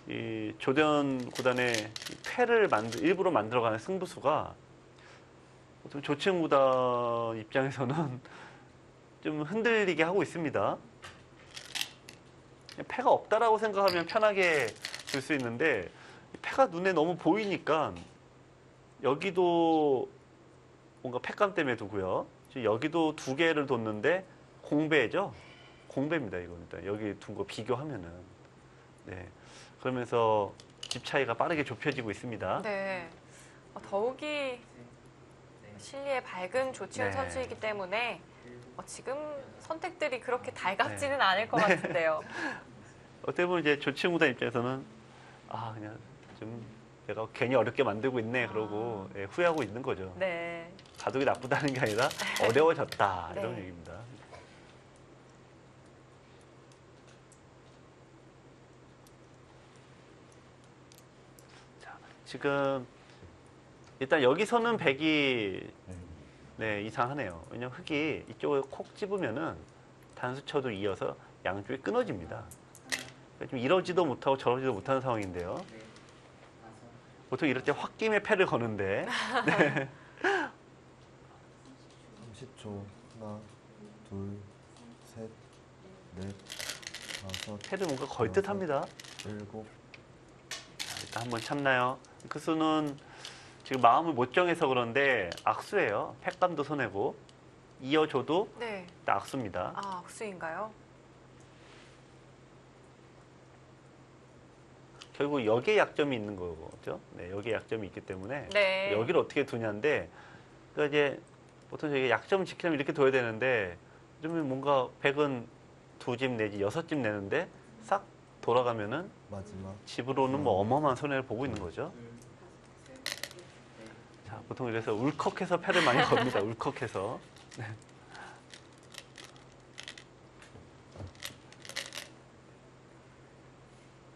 이 조대현 구단의 이 패를 일부러 만들어가는 승부수가 좀 조치현 구단 입장에서는 좀 흔들리게 하고 있습니다. 패가 없다라고 생각하면 편하게 줄 수 있는데 패가 눈에 너무 보이니까 여기도 뭔가 패감 때문에 두고요. 지금 여기도 두 개를 뒀는데 공배죠. 공배입니다. 이건 일단 여기 둔 거 비교하면은 네 그러면서 집 차이가 빠르게 좁혀지고 있습니다. 네. 더욱이 실리의 밝은 조치현 네. 선수이기 때문에 지금 선택들이 그렇게 달갑지는 않을 것 같은데요. 어떻게 보면 이제 조치현 구단 입장에서는 그냥 좀 내가 괜히 어렵게 만들고 있네 그러고 예, 후회하고 있는 거죠. 네. 바둑이 나쁘다는 게 아니라 어려워졌다 이런 네. 얘기입니다. 자, 지금 일단 여기서는 백이 네, 이상하네요. 왜냐면 흙이 이쪽을 콕 집으면은 단수쳐도 이어서 양쪽이 끊어집니다. 그러니까 좀 이러지도 못하고 저러지도 못하는 상황인데요. 보통 이럴 때 홧김에 패를 거는데 30초. 하나, 둘, 셋, 넷, 다섯, 패를 뭔가 걸 듯합니다. 7, 일단 한번 참나요? 그 수는 지금 마음을 못 정해서 그런데 악수예요. 패감도 손해고 이어줘도 네. 일단 악수입니다. 악수인가요? 결국 여기에 약점이 있는 거죠. 네, 여기에 약점이 있기 때문에 네. 여기를 어떻게 두냐인데 그러니까 이제 보통 저희가 약점을 지키려면 이렇게 둬야 되는데 그러면 뭔가 100은 2집 내지 6집 내는데 싹 돌아가면은 마지막. 집으로는 뭐 어마어마한 손해를 보고 있는 거죠. 자, 보통 이래서 울컥해서 패를 많이 겁니다. 울컥해서.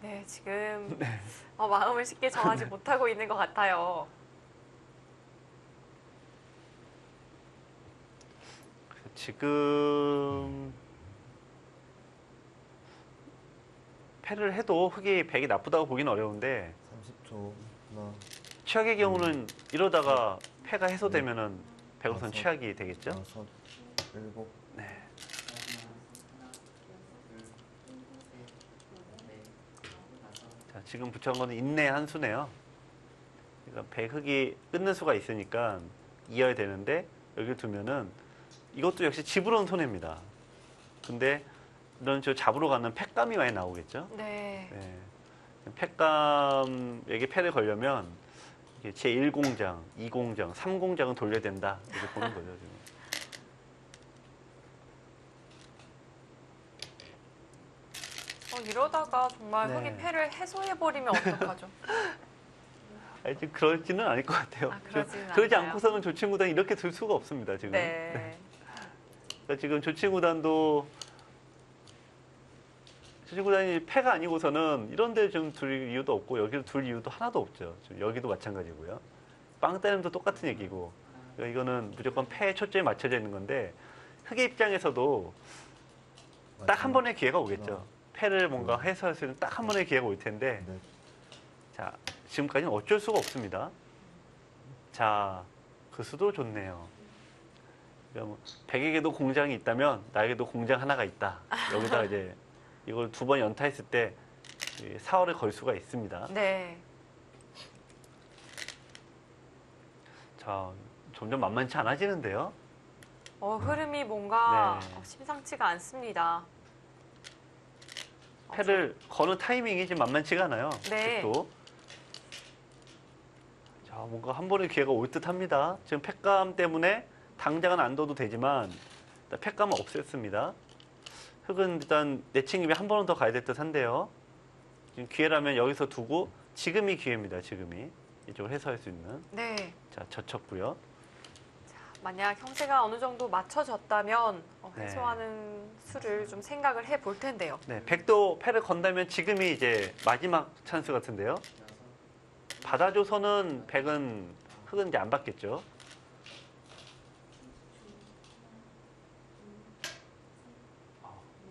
네, 지금 마음을 쉽게 정하지 못하고 있는 것 같아요. 지금 패를 해도 흙이 100이 나쁘다고 보기는 어려운데 30초. 하나, 최악의 경우는 이러다가 패가 해소되면은 100우선 최악이 되겠죠. 다섯, 7, 네. 자, 지금 붙여온 거는 인내 한 수네요. 그러니까 100 흙이 끊는 수가 있으니까 이어야 되는데 여기 두면은 이것도 역시 집으로는 손해입니다. 근데 이런 저 잡으러 가는 패감이 많이 나오겠죠. 네. 네. 패감에게 패를 걸려면 제1공장, 2공장, 3공장은 돌려야 된다. 이렇게 보는 거죠. 지금. 이러다가 정말 네. 흙이 패를 해소해버리면 어떡하죠? 아니, 지금 그러지는 않을 것 같아요. 그러지는 그러지 않나요? 않고서는 조친구단이 이렇게 둘 수가 없습니다. 지금. 네. 그러니까 지금 조친구단도 조친구단이 패가 아니고서는 이런 데 좀 둘 이유도 없고 여기를 둘 이유도 하나도 없죠. 지금 여기도 마찬가지고요. 빵 따님도 똑같은 얘기고 그러니까 이거는 무조건 패에 초점이 맞춰져 있는 건데 흑의 입장에서도 딱 한 번의 기회가 오겠죠. 패를 뭔가 해소할 수 있는 딱 한 번의 기회가 올 텐데 넷, 자 지금까지는 어쩔 수가 없습니다. 자 그 수도 좋네요. 그러니까 뭐 100에게도 공장이 있다면 나에게도 공장 하나가 있다. 여기다 이제 이걸 2번 연타했을 때 4월을 걸 수가 있습니다. 네. 자 점점 만만치 않아지는데요. 흐름이 뭔가 네. 심상치가 않습니다. 패를 거는 타이밍이 좀 만만치가 않아요. 네. 또. 자, 뭔가 한 번의 기회가 올 듯합니다. 지금 팩감 때문에 당장은 안 둬도 되지만 일단 팩감은 없앴습니다. 흙은 일단 내친김에 한 번은 더 가야 될 듯한데요. 지금 기회라면 여기서 두고 지금이 기회입니다. 지금이 이쪽을 해소할 수 있는. 네. 자, 젖혔고요. 만약 형세가 어느 정도 맞춰졌다면 네. 해소하는 수를 좀 생각을 해볼 텐데요. 네, 백도 패를 건다면 지금이 이제 마지막 찬스 같은데요. 받아줘서는 백은 흙은 이제 안 받겠죠.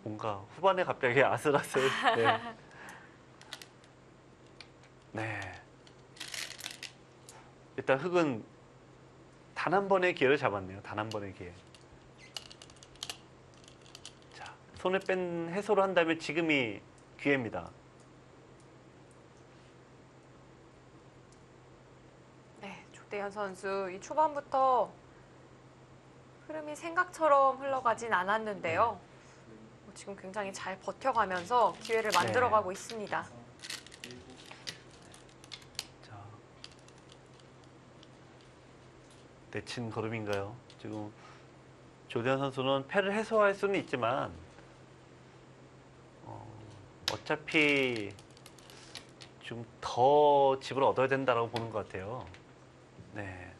뭔가 후반에 갑자기 아슬아슬. 네. 네. 일단 흙은 단 한 번의 기회를 잡았네요. 단 한 번의 기회. 자, 손을 뺀 해소를 한다면 지금이 기회입니다. 네, 조대현 선수 이 초반부터 흐름이 생각처럼 흘러가진 않았는데요. 지금 굉장히 잘 버텨가면서 기회를 만들어가고 있습니다. 자, 내친 걸음인가요? 지금 조대현 선수는 패를 해소할 수는 있지만 어차피 좀 더 집을 얻어야 된다고 보는 것 같아요. 네,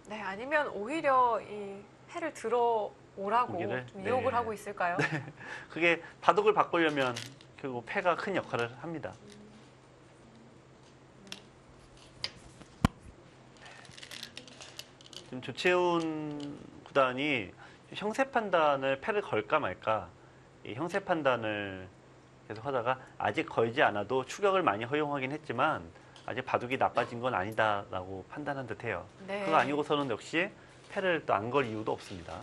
네, 아니면 오히려 이 패를 들어오라고 오기를? 좀 유혹을 네. 하고 있을까요? 그게 바둑을 바꾸려면 결국 패가 큰 역할을 합니다. 지금 조채훈 구단이 형세 판단을 패를 걸까 말까 이 형세 판단을 계속 하다가 아직 걸지 않아도 추격을 많이 허용하긴 했지만 아직 바둑이 나빠진 건 아니다라고 판단한 듯해요. 네. 그거 아니고서는 역시 패를 또 안 걸 이유도 없습니다.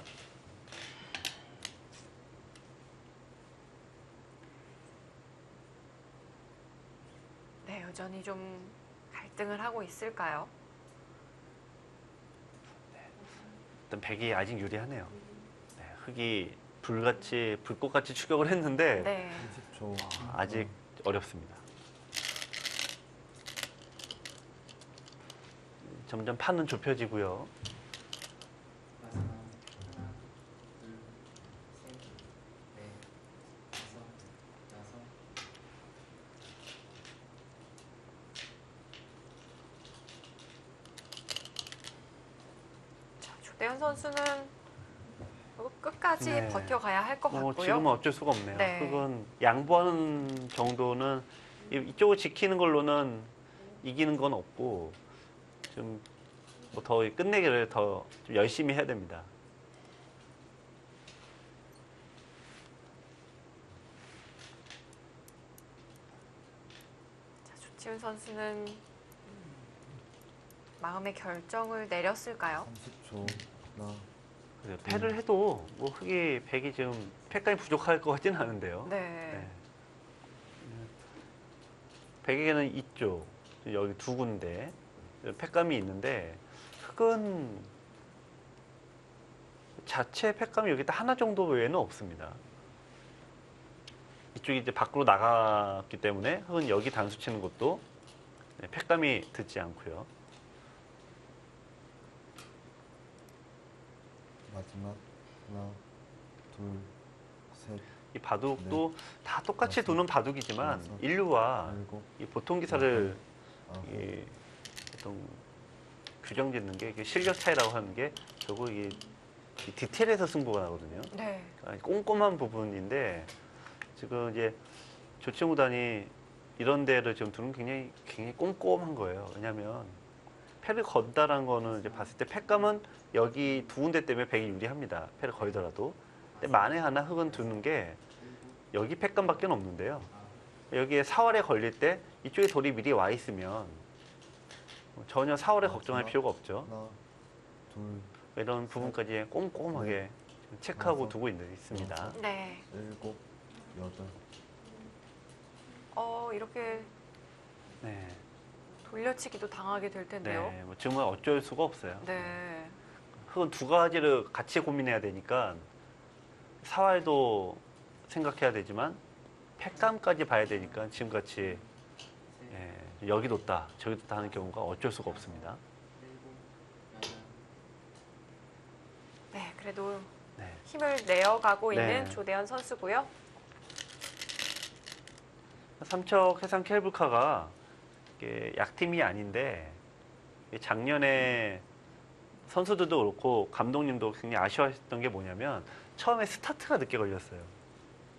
네, 여전히 좀 갈등을 하고 있을까요? 일단 백이 아직 유리하네요. 네, 흙이 불꽃같이 추격을 했는데 네. 30초. 아직 어렵습니다. 점점 판은 좁혀지고요. 자, 조대현 선수는 끝까지 네. 버텨가야 할 것 같고요. 지금은 어쩔 수가 없네요. 네. 흙은 양보하는 정도는 이쪽을 지키는 걸로는 이기는 건 없고 좀 뭐 더 끝내기를 더 좀 열심히 해야 됩니다. 자, 조치훈 선수는 마음의 결정을 내렸을까요? 30초. 하나, 그래서 패를 해도 뭐 흙이 백이 지금 패까지 부족할 것 같지는 않은데요. 네. 네. 백에게는 이쪽 여기 두 군데 팩감이 있는데 흙은 자체 팩감이 여기 딱 하나 정도 외에는 없습니다. 이쪽이 이제 밖으로 나갔기 때문에 흙은 여기 단수 치는 것도 팩감이 듣지 않고요. 마지막. 하나, 둘, 셋, 이 바둑도 다 똑같이 두는 바둑이지만 여섯, 인류와 일곱, 이 보통 기사를 아홉, 이 어떤 규정 짓는 게 이게 실력 차이라고 하는 게 결국 이 디테일에서 승부가 나거든요. 네. 그러니까 꼼꼼한 부분인데 지금 이제 조치훈 구단이 이런 데를 지금 두는 굉장히 꼼꼼한 거예요. 왜냐하면 패를 건다라는 거는 이제 봤을 때 팩감은 여기 두 군데 때문에 백이 유리합니다. 패를 걸더라도. 근데 만에 하나 흙은 두는 게 여기 팩감밖에 없는데요. 여기에 4월에 걸릴 때 이쪽에 돌이 미리 와 있으면 전혀 4월에 걱정할 필요가 없죠. 하나, 둘, 이런 부분까지 꼼꼼하게 체크하고 두고 있습니다. 네. 일곱, 여덟. 이렇게 네, 돌려치기도 당하게 될 텐데요. 네, 뭐 지금은 어쩔 수가 없어요. 네. 흙은 두 가지를 같이 고민해야 되니까 사활도 생각해야 되지만 팩감까지 봐야 되니까 지금같이 여기 뒀다 저기 뒀다 하는 경우가 어쩔 수가 없습니다. 네, 그래도 네. 힘을 내어가고 네. 있는 조대현 선수고요. 삼척 해상 케이블카가 이게 약팀이 아닌데 작년에 선수들도 그렇고 감독님도 굉장히 아쉬워했던 게 뭐냐면 처음에 스타트가 늦게 걸렸어요.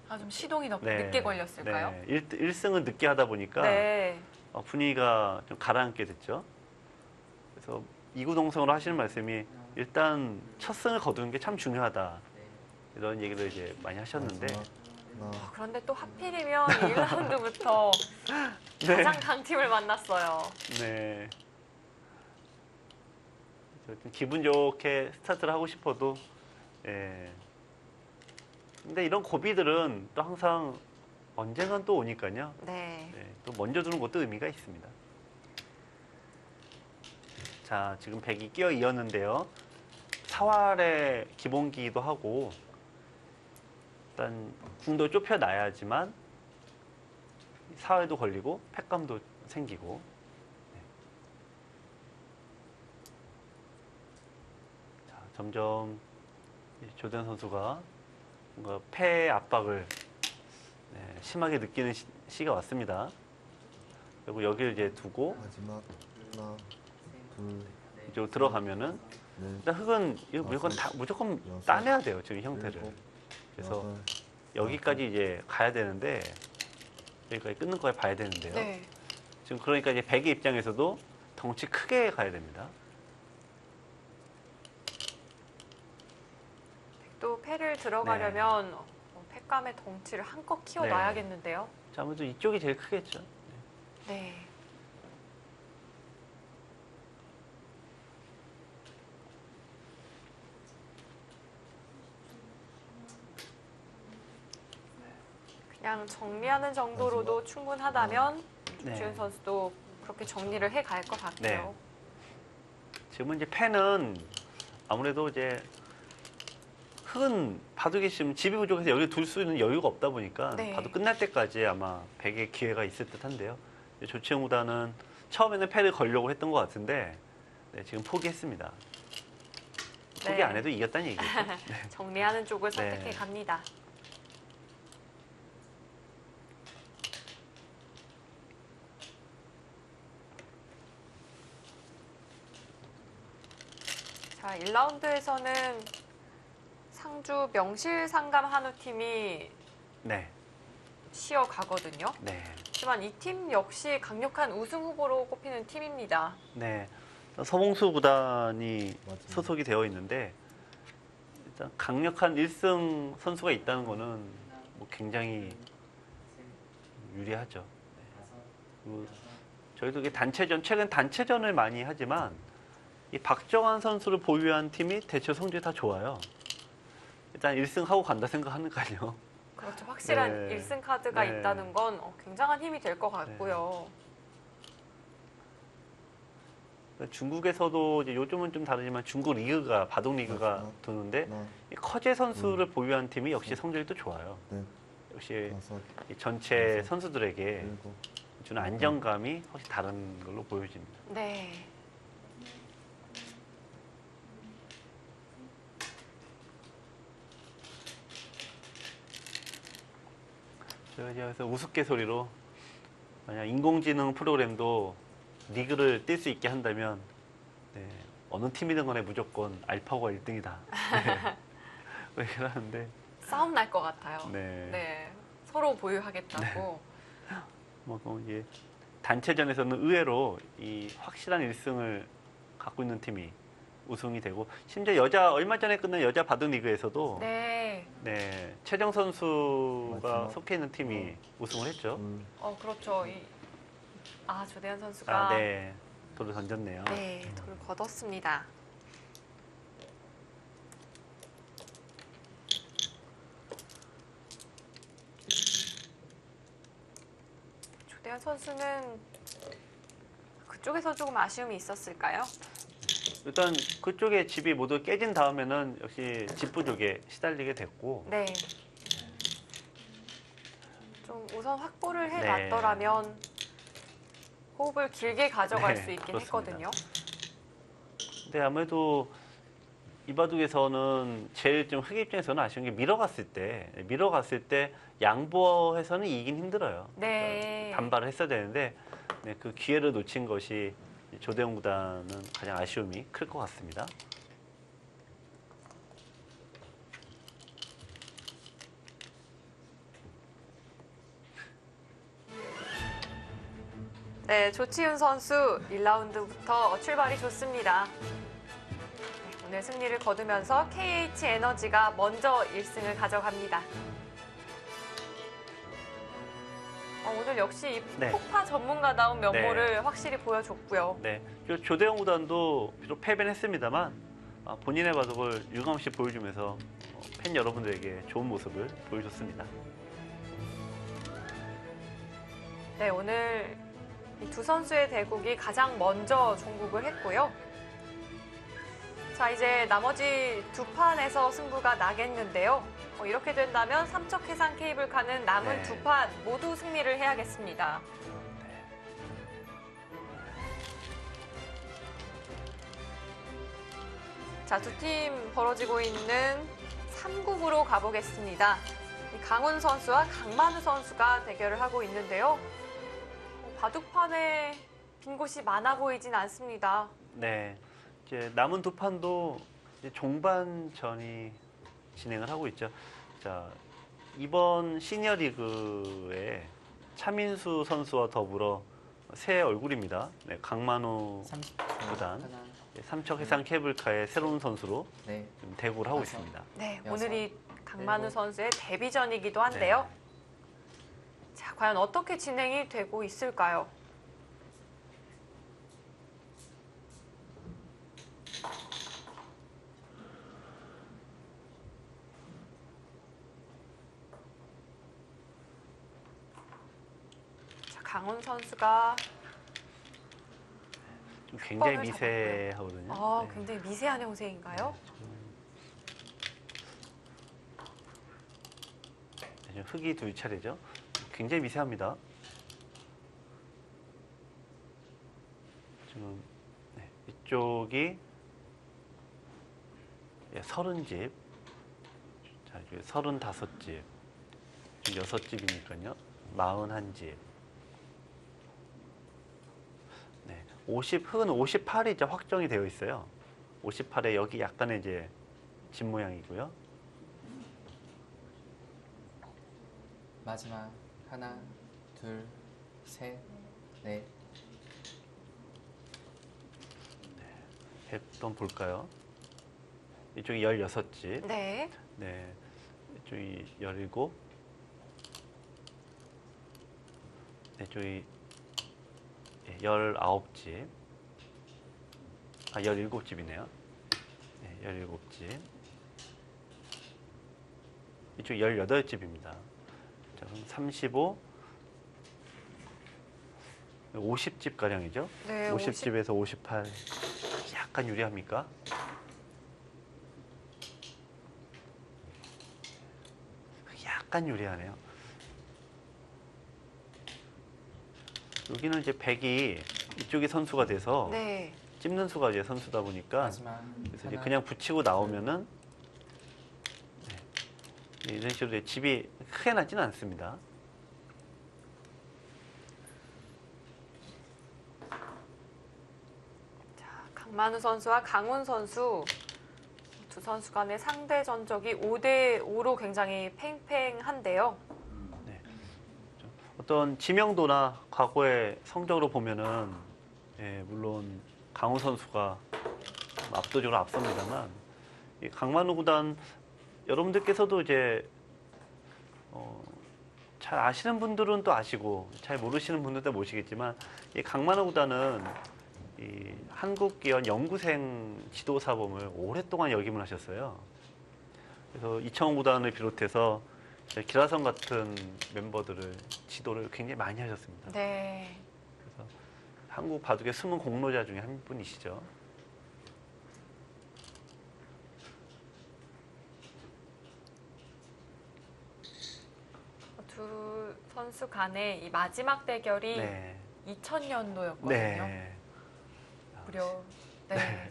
좀 시동이 네. 늦게 걸렸을까요? 네. 1승은 늦게 하다 보니까 네. 분위기가 좀 가라앉게 됐죠. 그래서 이구동성으로 하시는 말씀이 일단 첫 승을 거두는 게 참 중요하다. 이런 얘기를 이제 많이 하셨는데 하나, 그런데 또 하필이면 1라운드부터 가장 강팀을 만났어요. 네. 좀 기분 좋게 스타트를 하고 싶어도 예. 근데 이런 고비들은 또 항상 언젠간 또 오니까요. 네. 네, 또 먼저 두는 것도 의미가 있습니다. 자, 지금 100이 끼어 이었는데요. 사활의 기본기도 하고 일단 궁도 좁혀놔야지만 사활도 걸리고 팩감도 생기고 네. 자, 점점 조대현 선수가 뭔가 패의 압박을 심하게 느끼는 시가 왔습니다. 그리고 여기를 이제 두고 마지막 하나, 둘, 이쪽으로 들어가면은 넷, 일단 흙은 이거 무조건 여섯, 따내야 돼요. 지금 형태를. 일곱, 그래서 여덟, 여기까지 이제 가야 되는데 여기까지 끊는 거에 봐야 되는데요. 네. 지금 그러니까 이제 백의 입장에서도 덩치 크게 가야 됩니다. 또 패를 들어가려면 팩감의 덩치를 한껏 키워놔야겠는데요. 자, 아무래도 이쪽이 제일 크겠죠. 네. 그냥 정리하는 정도로도 충분하다면 네. 조지훈 선수도 그렇게 정리를 해갈 것 같고요. 네. 지금은 이제 펜은 아무래도 이제 흙은 봐도 계시면 집이 부족해서 여기 둘 수 있는 여유가 없다 보니까 네. 봐도 끝날 때까지 아마 100의 기회가 있을 듯한데요. 조치영 구단은 처음에는 패를 걸려고 했던 것 같은데 지금 포기했습니다. 포기 네. 안 해도 이겼다는 얘기죠. 정리하는 쪽을 선택해 네. 갑니다. 자, 1라운드에서는 상주 명실상감 한우 팀이 네, 쉬어가거든요. 네, 하지만 이 팀 역시 강력한 우승 후보로 꼽히는 팀입니다. 네. 서봉수 구단이 맞아요. 소속이 되어 있는데 일단 강력한 1승 선수가 있다는 거는 뭐 굉장히 유리하죠. 그리고 저희도 이게 단체전, 최근 단체전을 많이 하지만 이 박정환 선수를 보유한 팀이 대체 성적이 다 좋아요. 일단 1승 하고 간다 생각하니까요. 그렇죠. 확실한 네. 1승 카드가 네. 있다는 건 굉장한 힘이 될 것 같고요. 중국에서도 이제 요즘은 좀 다르지만 중국 리그가 바둑 리그가 맞아요. 도는데 하나, 이 커제 선수를 보유한 팀이 역시 성적이 또 좋아요. 넷, 역시 다섯, 이 전체 여섯, 선수들에게 일곱, 주는 안정감이 확실히 다른 걸로 보여집니다. 네. 그래서 우스갯소리로 만약 인공지능 프로그램도 리그를 뛸 수 있게 한다면 어느 팀이든 간에 무조건 알파고가 1등이다. 네. 얘기를 하는데 싸움 날 것 같아요. 네. 네. 서로 보유하겠다고. 뭐 이게 단체전에서는 의외로 이 확실한 1승을 갖고 있는 팀이 우승이 되고 심지어 얼마 전에 끝난 여자 바둑 리그에서도 네. 최정 선수가 마지막. 속해 있는 팀이 우승을 했죠. 둘, 그렇죠. 조대현 선수가 네. 돌을 던졌네요. 네, 돌을 걷었습니다. 조대현 선수는 그쪽에서 조금 아쉬움이 있었을까요? 일단 그쪽에 집이 모두 깨진 다음에는 역시 집 부족에 시달리게 됐고 네. 좀 우선 확보를 네. 해놨더라면 호흡을 길게 가져갈 네, 수 있긴 그렇습니다. 했거든요. 근데 아무래도 이 바둑에서는 제일 좀 흑 입장에서는 아쉬운 게 밀어갔을 때 양보해서는 이기긴 힘들어요. 네. 반발을 했어야 되는데 네, 그 기회를 놓친 것이 조대웅 구단은 가장 아쉬움이 클 것 같습니다. 네, 조치훈 선수 1라운드부터 출발이 좋습니다. 네, 오늘 승리를 거두면서 KH 에너지가 먼저 1승을 가져갑니다. 오늘 역시 이 네. 폭파 전문가다운 면모를 확실히 보여줬고요. 네, 그리고 조대웅 구단도 비록 패배는 했습니다만 본인의 바둑을 유감없이 보여주면서 팬 여러분들에게 좋은 모습을 보여줬습니다. 네, 오늘 이 두 선수의 대국이 가장 먼저 종국을 했고요. 자, 이제 나머지 두 판에서 승부가 나겠는데요. 이렇게 된다면 삼척 해상 케이블카는 남은 네. 두 판 모두 승리를 해야겠습니다. 자, 두 팀 벌어지고 있는 3국으로 가보겠습니다. 이 강훈 선수와 강만우 선수가 대결을 하고 있는데요. 바둑판에 빈 곳이 많아 보이진 않습니다. 네, 이제 남은 두 판도 이제 종반전이 진행을 하고 있죠. 자, 이번 시니어리그에 차민수 선수와 더불어 새 얼굴입니다. 네, 강만우 30초. 구단. 하나, 삼척 해상 케이블카의 새로운 선수로 네. 지금 대구를 하고 다섯. 있습니다. 네, 여섯, 오늘이 강만우 일곱. 선수의 데뷔전이기도 한데요. 자, 과연 어떻게 진행이 되고 있을까요? 자, 강훈 선수가 좀 굉장히 번 미세하거든요. 네. 굉장히 미세한 형세인가요? 지금 흙이 두 차례죠. 굉장히 미세합니다. 지금 네, 이쪽이 30집, 자, 35집, 지금 6집이니까요. 41집. 네, 흙은 58이 이제 확정이 되어 있어요. 58에 여기 약간의 이제 집 모양이고요. 마지막 하나, 둘, 셋, 넷. 한번 볼까요? 이쪽이 16집. 네. 네. 이쪽이 17. 네, 이쪽이 19집. 17집이네요. 네, 17집. 이쪽 18집입니다. 자, 그럼 35, 50집 가량이죠? 네, 50집에서 58. 약간 유리합니까? 약간 유리하네요. 여기는 이제 100이 이쪽이 선수가 돼서 네. 찝는 수가 이제 선수다 보니까 마지막 그래서 이제 하나, 그냥 붙이고 나오면은 네, 이런 식으로 이제 집이 크게 나지는 않습니다. 강만우 선수와 강훈 선수 두 선수 간의 상대 전적이 5대5로 굉장히 팽팽한데요. 어떤 지명도나 과거의 성적으로 보면은 물론 강호 선수가 압도적으로 앞섭니다만 이 강만우 구단 여러분들께서도 이제 잘 아시는 분들은 또 아시고 잘 모르시는 분들도 모르시겠지만 이 강만우 구단은 이 한국기원 연구생 지도사범을 오랫동안 역임을 하셨어요. 그래서 이청호 구단을 비롯해서 기라성 같은 멤버들을 지도를 굉장히 많이 하셨습니다. 네. 그래서 한국 바둑의 숨은 공로자 중에 한 분이시죠. 선수 간의 이 마지막 대결이 네. 2000년도였거든요. 네. 무려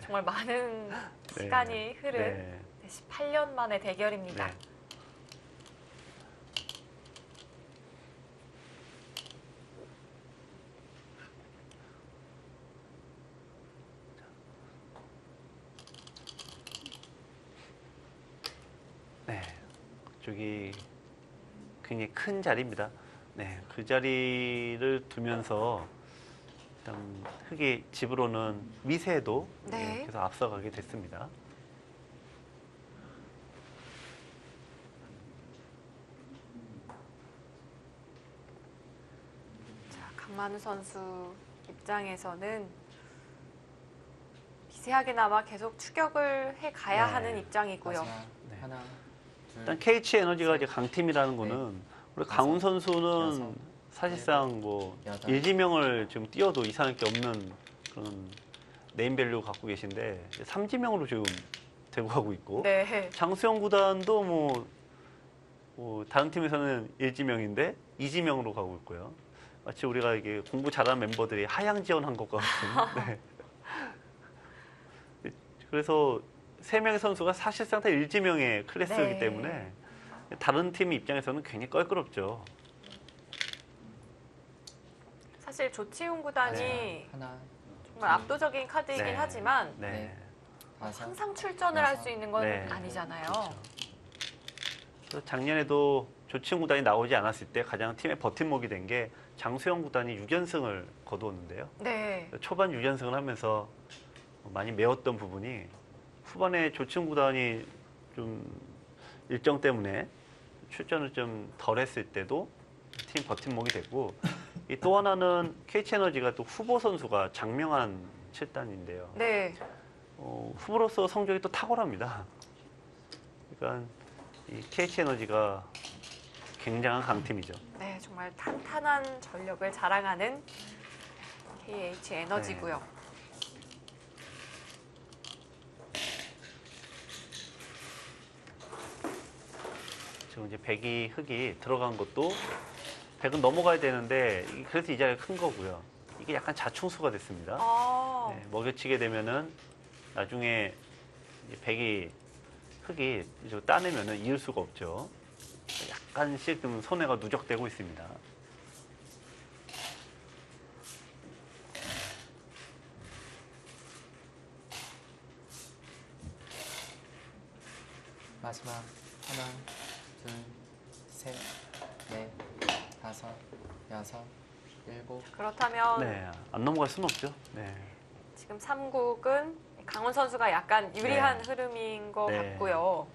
정말 많은 시간이 흐른 네. 18년 만의 대결입니다. 네. 네, 저기 굉장히 큰 자리입니다. 네, 그 자리를 두면서 일단 흑이 집으로는 미세도 네. 계속 앞서가게 됐습니다. 자, 강만우 선수 입장에서는 미세하게나마 계속 추격을 해 가야 네. 하는 입장이고요. 마지막 네. 하나, 둘, 일단 KH 에너지가 이제 강팀이라는 거는 우리 강훈 선수는 여섯, 사실상 뭐 여덟. 일지명을 지금 띄워도 이상할 게 없는 그런 네임밸류 갖고 계신데 3지명으로 지금 되고 가고 있고 네. 장수영 구단도 뭐 다른 팀에서는 1지명인데 2지명으로 가고 있고요. 마치 우리가 이게 공부 잘하는 멤버들이 하향 지원한 것과 같은. 네. 그래서 3명의 선수가 사실상 다 1지명의 클래스이기 네. 때문에 다른 팀 입장에서는 괜히 껄끄럽죠. 사실 조치훈 구단이 네. 하나, 정말 압도적인 카드이긴 네. 하지만 네. 다섯, 항상 출전을 할 수 있는 건 네. 아니잖아요. 그렇죠. 그래서 작년에도 조치훈 구단이 나오지 않았을 때 가장 팀의 버팀목이 된 게 장수영 구단이 6연승을 거두었는데요. 네. 초반 6연승을 하면서 많이 메웠던 부분이 후반에 조치훈 구단이 좀 일정 때문에 출전을 좀 덜 했을 때도 팀 버팀목이 됐고 이 또 하나는 KT에너지가 또 후보 선수가 장명한 7단인데요. 네. 후보로서 성적이 또 탁월합니다. 그러니까 이 KT에너지가 굉장한 강팀이죠. 네, 정말 탄탄한 전력을 자랑하는 KH 에너지고요. 지금 이제 백이 흑이 들어간 것도 백은 넘어가야 되는데 그래서 이 자리가 큰 거고요. 이게 약간 자충수가 됐습니다. 아, 네, 먹여치게 되면은 나중에 이제 백이 흑이 이제 따내면은 이을 수가 없죠. 약간씩 좀 손해가 누적되고 있습니다. 마지막 하나, 둘, 셋, 넷, 다섯, 여섯, 일곱. 그렇다면 네, 안 넘어갈 수는 없죠. 네. 지금 3국은 강훈 선수가 약간 유리한 네. 흐름인 것 네. 같고요.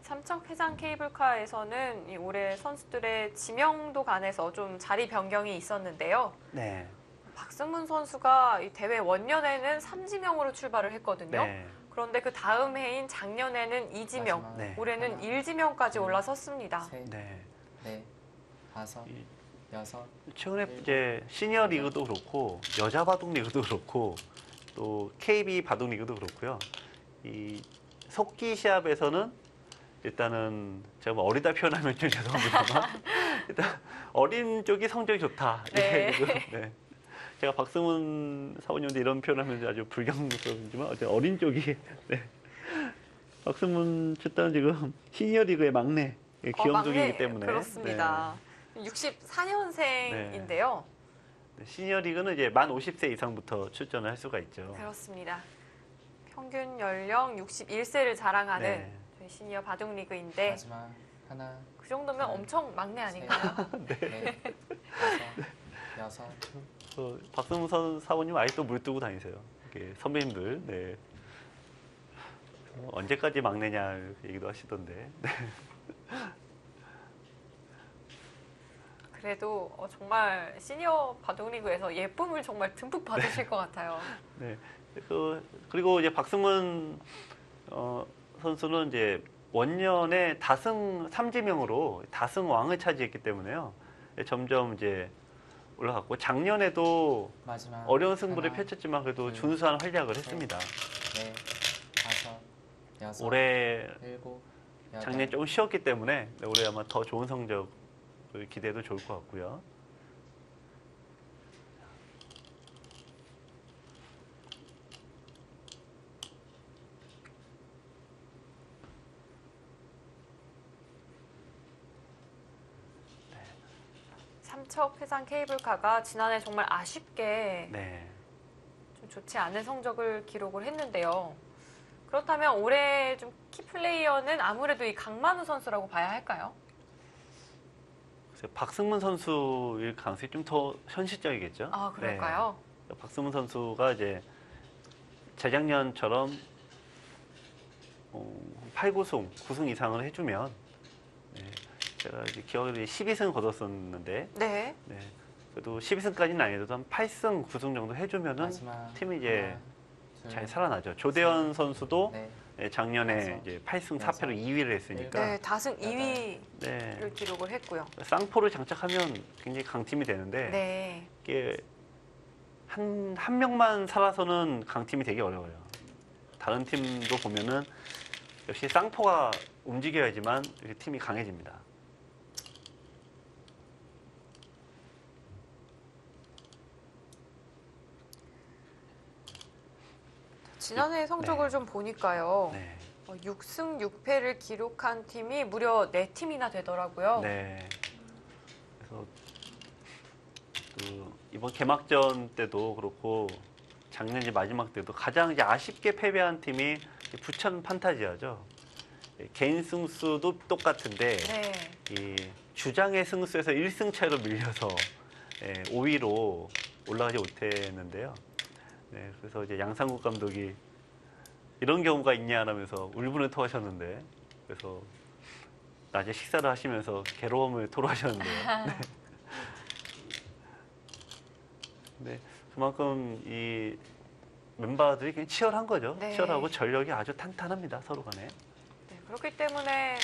삼척 해상 케이블카에서는 이 올해 선수들의 지명도 간에서 좀 자리 변경이 있었는데요. 네. 박승문 선수가 이 대회 원년에는 3지명으로 출발을 했거든요. 네. 그런데 그 다음 해인 작년에는 2지명, 마지막 네. 올해는 하나, 1지명까지 둘, 올라섰습니다. 셋, 네. 넷, 다섯, 이- 여섯. 최근에 이제 시니어 리그도 그렇고 여자 바둑 리그도 그렇고 또 KB 바둑 리그도 그렇고요. 이 속기 시합에서는 일단은 제가 뭐 어리다 표현하면 좀 죄송합니다만 일단 어린 쪽이 성적이 좋다. 네. 이게 지금, 네. 제가 박승훈 사모님한테 이런 표현하면 아주 불경스럽지만 어쨌든 어린 쪽이 네. 박승훈 출단은 지금 시니어 리그의 막내 기염종이기 막내, 때문에 그렇습니다. 64년생인데요. 네, 시니어 리그는 이제 만 50세 이상부터 출전을 할 수가 있죠. 그렇습니다. 평균 연령 61세를 자랑하는 네. 저희 시니어 바둑 리그인데 마지막 하나, 그 정도면 네. 엄청 막내 아닌가요? 넷, 다섯, 여섯. 박승훈 사모님 아직도 물 뜨고 다니세요. 이렇게 선배님들. 네. 언제까지 막내냐 이렇게 얘기도 하시던데. 네. 그래도 정말 시니어 바둑 리그에서 예쁨을 정말 듬뿍 받으실 것 같아요. 네. 그리고 이제 박승훈 선수는 이제 원년에 다승 3지명으로 다승왕을 차지했기 때문에요. 점점 이제 올라갔고 작년에도 마지막 어려운 승부를 하나, 펼쳤지만 그래도 둘, 준수한 활약을 셋. 했습니다. 넷, 다섯, 여섯, 올해 일곱, 여덟, 작년에 조금 쉬었기 때문에 올해 아마 더 좋은 성적을 기대해도 좋을 것 같고요. 삼척 해상 케이블카가 지난해 정말 아쉽게 네. 좀 좋지 않은 성적을 기록을 했는데요. 그렇다면 올해 좀 키플레이어는 아무래도 이 강만우 선수라고 봐야 할까요? 그래서 박승문 선수일 가능성이 좀 더 현실적이겠죠. 아, 그럴까요? 네. 박승문 선수가 이제 재작년처럼 8, 9승, 9승 이상을 해주면 네. 제가 이제 기억에 12승 거뒀었는데 네. 네. 그래도 12승까지는 아니어도 한 8승, 9승 정도 해주면은 마지막 팀이 이제 하나, 둘, 잘 살아나죠. 조대현 선수도 넷, 네, 작년에 다섯, 이제 8승 여섯, 4패로 2위를 했으니까 네, 다승 2위를 네. 기록을 했고요. 쌍포를 장착하면 굉장히 강팀이 되는데 네. 이게 한 명만 살아서는 강팀이 되게 어려워요. 다른 팀도 보면은 역시 쌍포가 움직여야지만 이렇게 팀이 강해집니다. 지난해 성적을 좀 보니까요. 네. 6승 6패를 기록한 팀이 무려 4팀이나 되더라고요. 네. 그래서 그 이번 개막전 때도 그렇고 작년 이제 마지막 때도 가장 이제 아쉽게 패배한 팀이 부천 판타지아죠. 개인 승수도 똑같은데 네. 이 주장의 승수에서 1승 차이로 밀려서 5위로 올라가지 못했는데요. 네, 그래서 이제 양상국 감독이 이런 경우가 있냐라면서 울분을 토하셨는데 그래서 낮에 식사를 하시면서 괴로움을 토로하셨는데요. 네. 네, 그만큼 이 멤버들이 그냥 치열한 거죠. 네. 치열하고 전력이 아주 탄탄합니다. 서로 간에. 네, 그렇기 때문에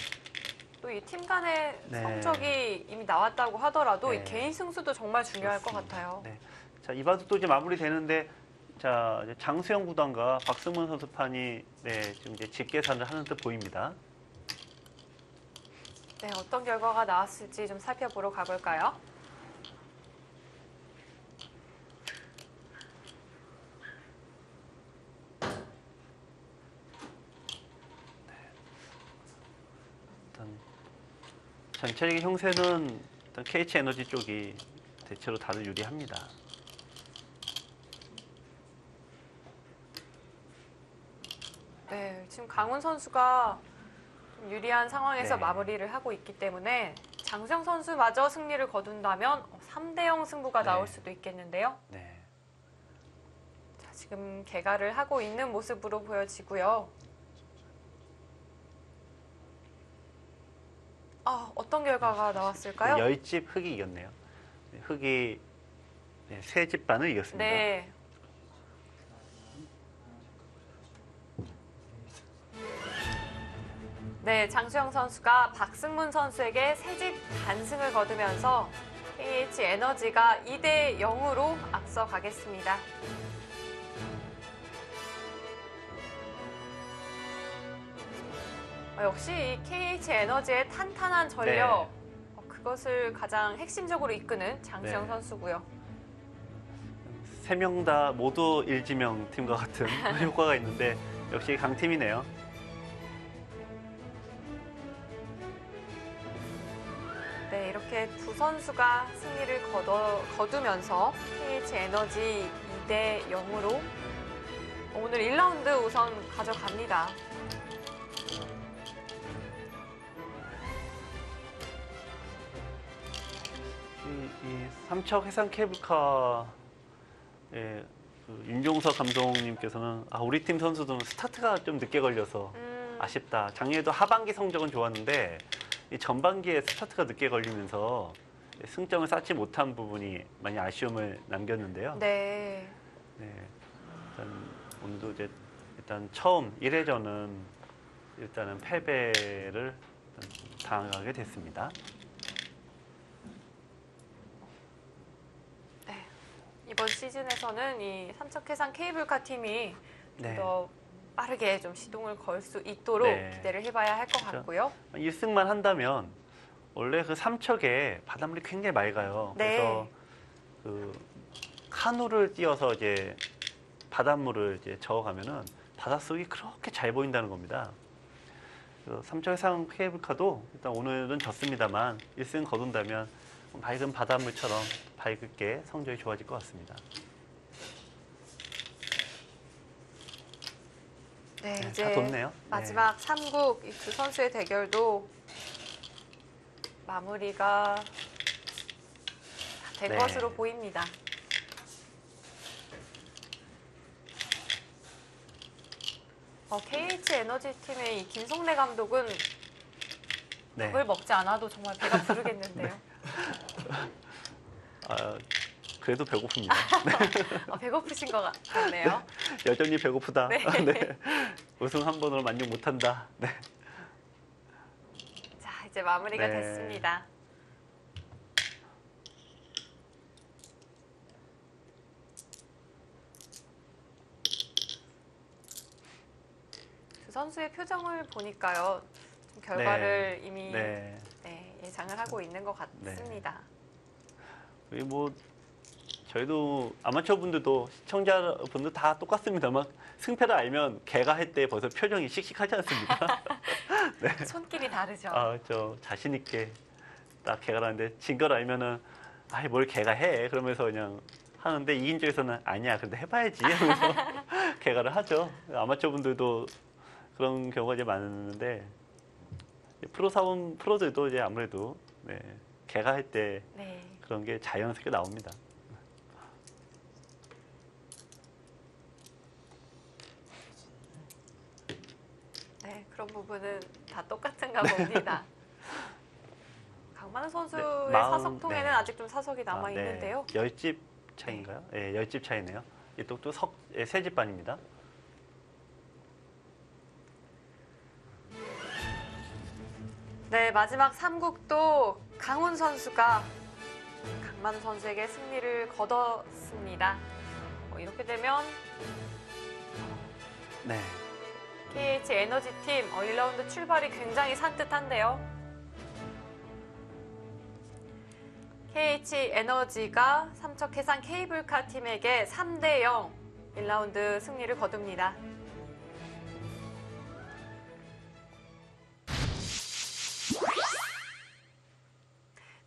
또 이 팀 간의 네. 성적이 이미 나왔다고 하더라도 네. 이 개인 승수도 정말 중요할 것 그렇습니다. 같아요. 네. 자, 이 바도 이제 마무리되는데 자, 이제 장수영 구단과 박승문 선수판이 네, 지금 이제 집계산을 하는 듯 보입니다. 네, 어떤 결과가 나왔을지 좀 살펴보러 가볼까요? 일단 전체적인 형세는 일단 KH 에너지 쪽이 대체로 다들 유리합니다. 네, 지금 강훈 선수가 좀 유리한 상황에서 네. 마무리를 하고 있기 때문에 장수영 선수마저 승리를 거둔다면 3대0 승부가 네. 나올 수도 있겠는데요. 네. 자, 지금 개가를 하고 있는 모습으로 보여지고요. 어떤 결과가 나왔을까요? 열집 흑이 이겼네요. 네, 흑이 네, 세 집반을 이겼습니다. 네. 네, 장수영 선수가 박승문 선수에게 세집 반승을 거두면서 KH 에너지가 2대 0으로 앞서가겠습니다. 역시 이 KH 에너지의 탄탄한 전력, 네. 그것을 가장 핵심적으로 이끄는 장수영 네. 선수고요. 세 명 다 모두 일지명 팀과 같은 효과가 있는데 역시 강팀이네요. 네, 이렇게 두 선수가 승리를 거두면서 KH 에너지 2대 0으로 오늘 1라운드 우선 가져갑니다. 이 삼척 해상 케이블카 그 윤종서 감독님께서는 우리 팀 선수들은 스타트가 좀 늦게 걸려서 아쉽다. 작년에도 하반기 성적은 좋았는데 이 전반기에 스타트가 늦게 걸리면서 승점을 쌓지 못한 부분이 많이 아쉬움을 남겼는데요. 네. 네, 일단 오늘도 이제 일단 처음 1회전은 일단은 패배를 당하게 됐습니다. 이번 시즌에서는 이 삼척해상 케이블카 팀이 네. 더 빠르게 좀 시동을 걸 수 있도록 네. 기대를 해봐야 할 것 그렇죠. 같고요. 1승만 한다면 원래 그 삼척에 바닷물이 굉장히 맑아요. 네. 그래서 그 카누를 띄어서 이제 바닷물을 이제 저어가면은 바닷속이 그렇게 잘 보인다는 겁니다. 그래서 삼척해상 케이블카도 일단 오늘은 졌습니다만 1승 거둔다면 맑은 바닷물처럼 밝게 성적이 좋아질 것 같습니다. 네, 네, 이제 다 뒀네요. 마지막 3국 이 두 선수의 대결도 마무리가 다 될 네. 것으로 보입니다. KH 에너지 팀의 이 김성래 감독은 네. 밥을 먹지 않아도 정말 배가 부르겠는데요. 아, 그래도 배고픕니다. 배고프신 것 같네요. 여전히 배고프다. 네. 네. 우승 한 번으로 만족 못한다. 네. 자, 이제 마무리가 네. 됐습니다. 두 선수의 표정을 보니까요. 좀 결과를 이미 네. 예상을 하고 있는 것 같습니다. 이 뭐 저희도 아마추어 분들도 시청자분들 다 똑같습니다만 승패를 알면 걔가 할 때 벌써 표정이 씩씩하지 않습니까? 네. 손길이 다르죠. 저 자신 있게 딱 걔가 하는데 진 걸 알면은 아이 뭘 걔가 해 그러면서 그냥 하는데 이긴 쪽에서는 아니야 근데 해봐야지 하면서 걔가를 하죠. 아마추어 분들도 그런 경우가 이제 많은데 프로들도 이제 아무래도 네, 걔가 할 때 네. 그런 게 자연스럽게 나옵니다. 네, 그런 부분은 다 똑같은가 봅니다. 강만우 선수의 네, 마음, 사석통에는 네. 아직 좀 사석이 남아 있는데요. 네. 10집 차인가요? 네, 10집 차이네요. 이쪽도 세 집반입니다. 네, 마지막 3국도 강훈 선수가 강만우 선수에게 승리를 거뒀습니다. 이렇게 되면 네. KH 에너지 팀 1라운드 출발이 굉장히 산뜻한데요. KH 에너지가 삼척해상 케이블카 팀에게 3대0 1라운드 승리를 거둡니다.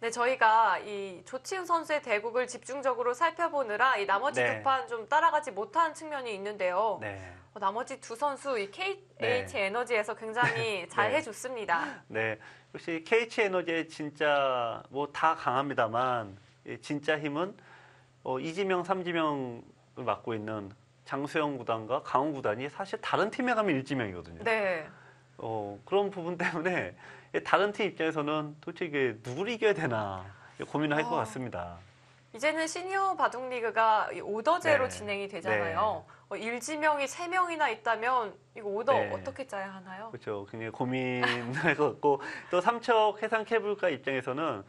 네, 저희가 이 조치훈 선수의 대국을 집중적으로 살펴보느라 이 나머지 네. 두 판 좀 따라가지 못한 측면이 있는데요. 네. 나머지 두 선수 이 KH 네. 에너지에서 굉장히 잘 네. 해줬습니다. 네. 역시 KH 에너지의 진짜 뭐 다 강합니다만 진짜 힘은 이지명, 삼지명을 맡고 있는 장수영 구단과 강원 구단이 사실 다른 팀에 가면 일지명이거든요. 네. 그런 부분 때문에 다른 팀 입장에서는 도대체 이게 누구를 이겨야 되나 고민을 할 것 같습니다. 이제는 시니어 바둑리그가 이 오더제로 네. 진행이 되잖아요. 일지명이 3명이나 있다면 이거 오더 네. 어떻게 짜야 하나요? 그렇죠. 굉장히 고민할 것 같고 또 삼척 해상 케이블카 입장에서는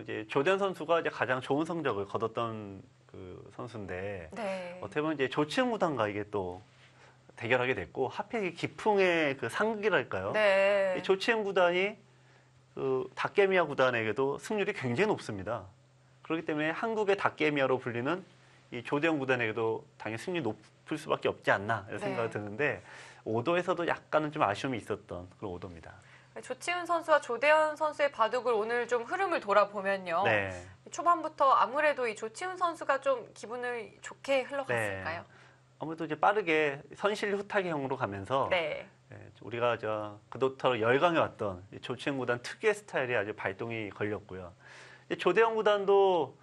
이제 조대현 선수가 이제 가장 좋은 성적을 거뒀던 그 선수인데 네. 어떻게 보면 이제 조치훈 구단과 이게 또 대결하게 됐고 하필 이 기풍의 그 상극이랄까요? 네. 이 조치훈 구단이 그 닭개미아 구단에게도 승률이 굉장히 높습니다. 그렇기 때문에 한국의 닭개미아로 불리는 이 조대현 구단에게도 당연히 승률이 높을 수밖에 없지 않나 이런 생각이 네. 드는데 오더에서도 약간은 좀 아쉬움이 있었던 그런 오더입니다. 조치훈 선수와 조대현 선수의 바둑을 오늘 좀 흐름을 돌아보면요. 네. 초반부터 아무래도 이 조치훈 선수가 좀 기분을 좋게 흘러갔을까요? 아무래도 이제 빠르게 선실 후타기형으로 가면서 네. 우리가 그도부터 열강해 왔던 이 조치훈 구단 특유의 스타일이 아주 발동이 걸렸고요. 조대현 구단도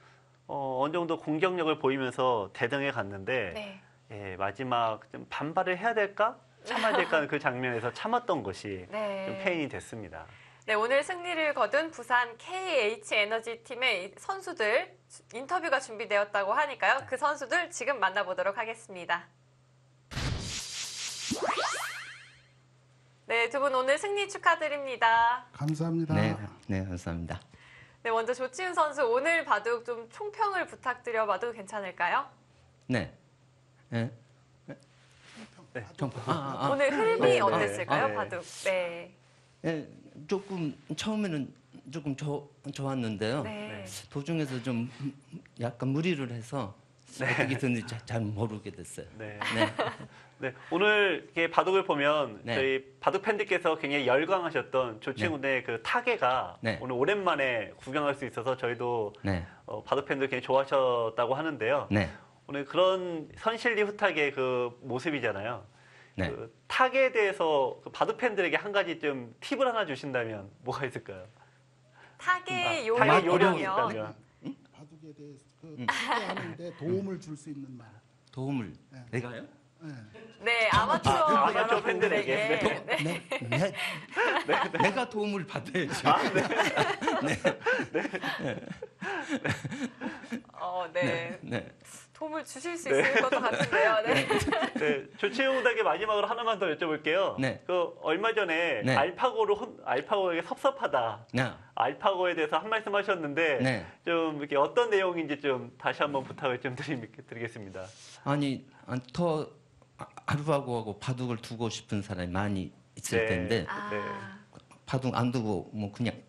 어느 정도 공격력을 보이면서 대등해 갔는데 네. 예, 마지막 좀 반발을 해야 될까 참아야 될까 하는 그 장면에서 참았던 것이 네. 좀 페인이 됐습니다. 네, 오늘 승리를 거둔 부산 KH 에너지 팀의 선수들 인터뷰가 준비되었다고 하니까요. 그 선수들 지금 만나보도록 하겠습니다. 네, 두 분 오늘 승리 축하드립니다. 감사합니다. 네, 네, 감사합니다. 네, 먼저 조치훈 선수 오늘 바둑 좀 총평을 부탁드려봐도 괜찮을까요? 네. 네. 네. 오늘 흐름이 네, 네. 어땠을까요, 네. 바둑? 네. 예, 조금 처음에는 조금 좋았는데요. 네. 도중에서 좀 약간 무리를 해서 어떻게 됐는지 잘 모르게 됐어요. 네. 네. 네, 오늘 이렇게 바둑을 보면 네. 저희 바둑 팬들께서 굉장히 열광하셨던 조치훈의 그 타계가 네. 오늘 오랜만에 구경할 수 있어서 저희도 네. 바둑 팬들 굉장히 좋아하셨다고 하는데요. 네. 오늘 그런 선실리 후타계 그 모습이잖아요. 네. 그 타계에 대해서 그 바둑 팬들에게 한 가지 좀 팁을 하나 주신다면 뭐가 있을까요? 타계 타계 요령이 요령이라면 있다면. 바둑에 대해서 하는데 도움을 줄 수 있는 말. 도움을 네. 내가요? 네. 네, 아마추어 아마추어 팬들에게. 여러분들에게. 네. 내가 도움을 받아야죠. 네. 네. 도움을 주실 수 있을 것 같은데요. 네. 네, 조치훈 후타계 마지막으로 하나만 더 여쭤볼게요. 네. 그 얼마 전에 네. 알파고에게 섭섭하다. 네. 알파고에 대해서 한 말씀 하셨는데 네. 좀 이렇게 어떤 내용인지 좀 다시 한번 부탁을 좀 드리겠습니다. 아니 더 알파고하고 바둑을 두고 싶은 사람이 많이 있을 네. 텐데 아, 바둑 안 두고 뭐 그냥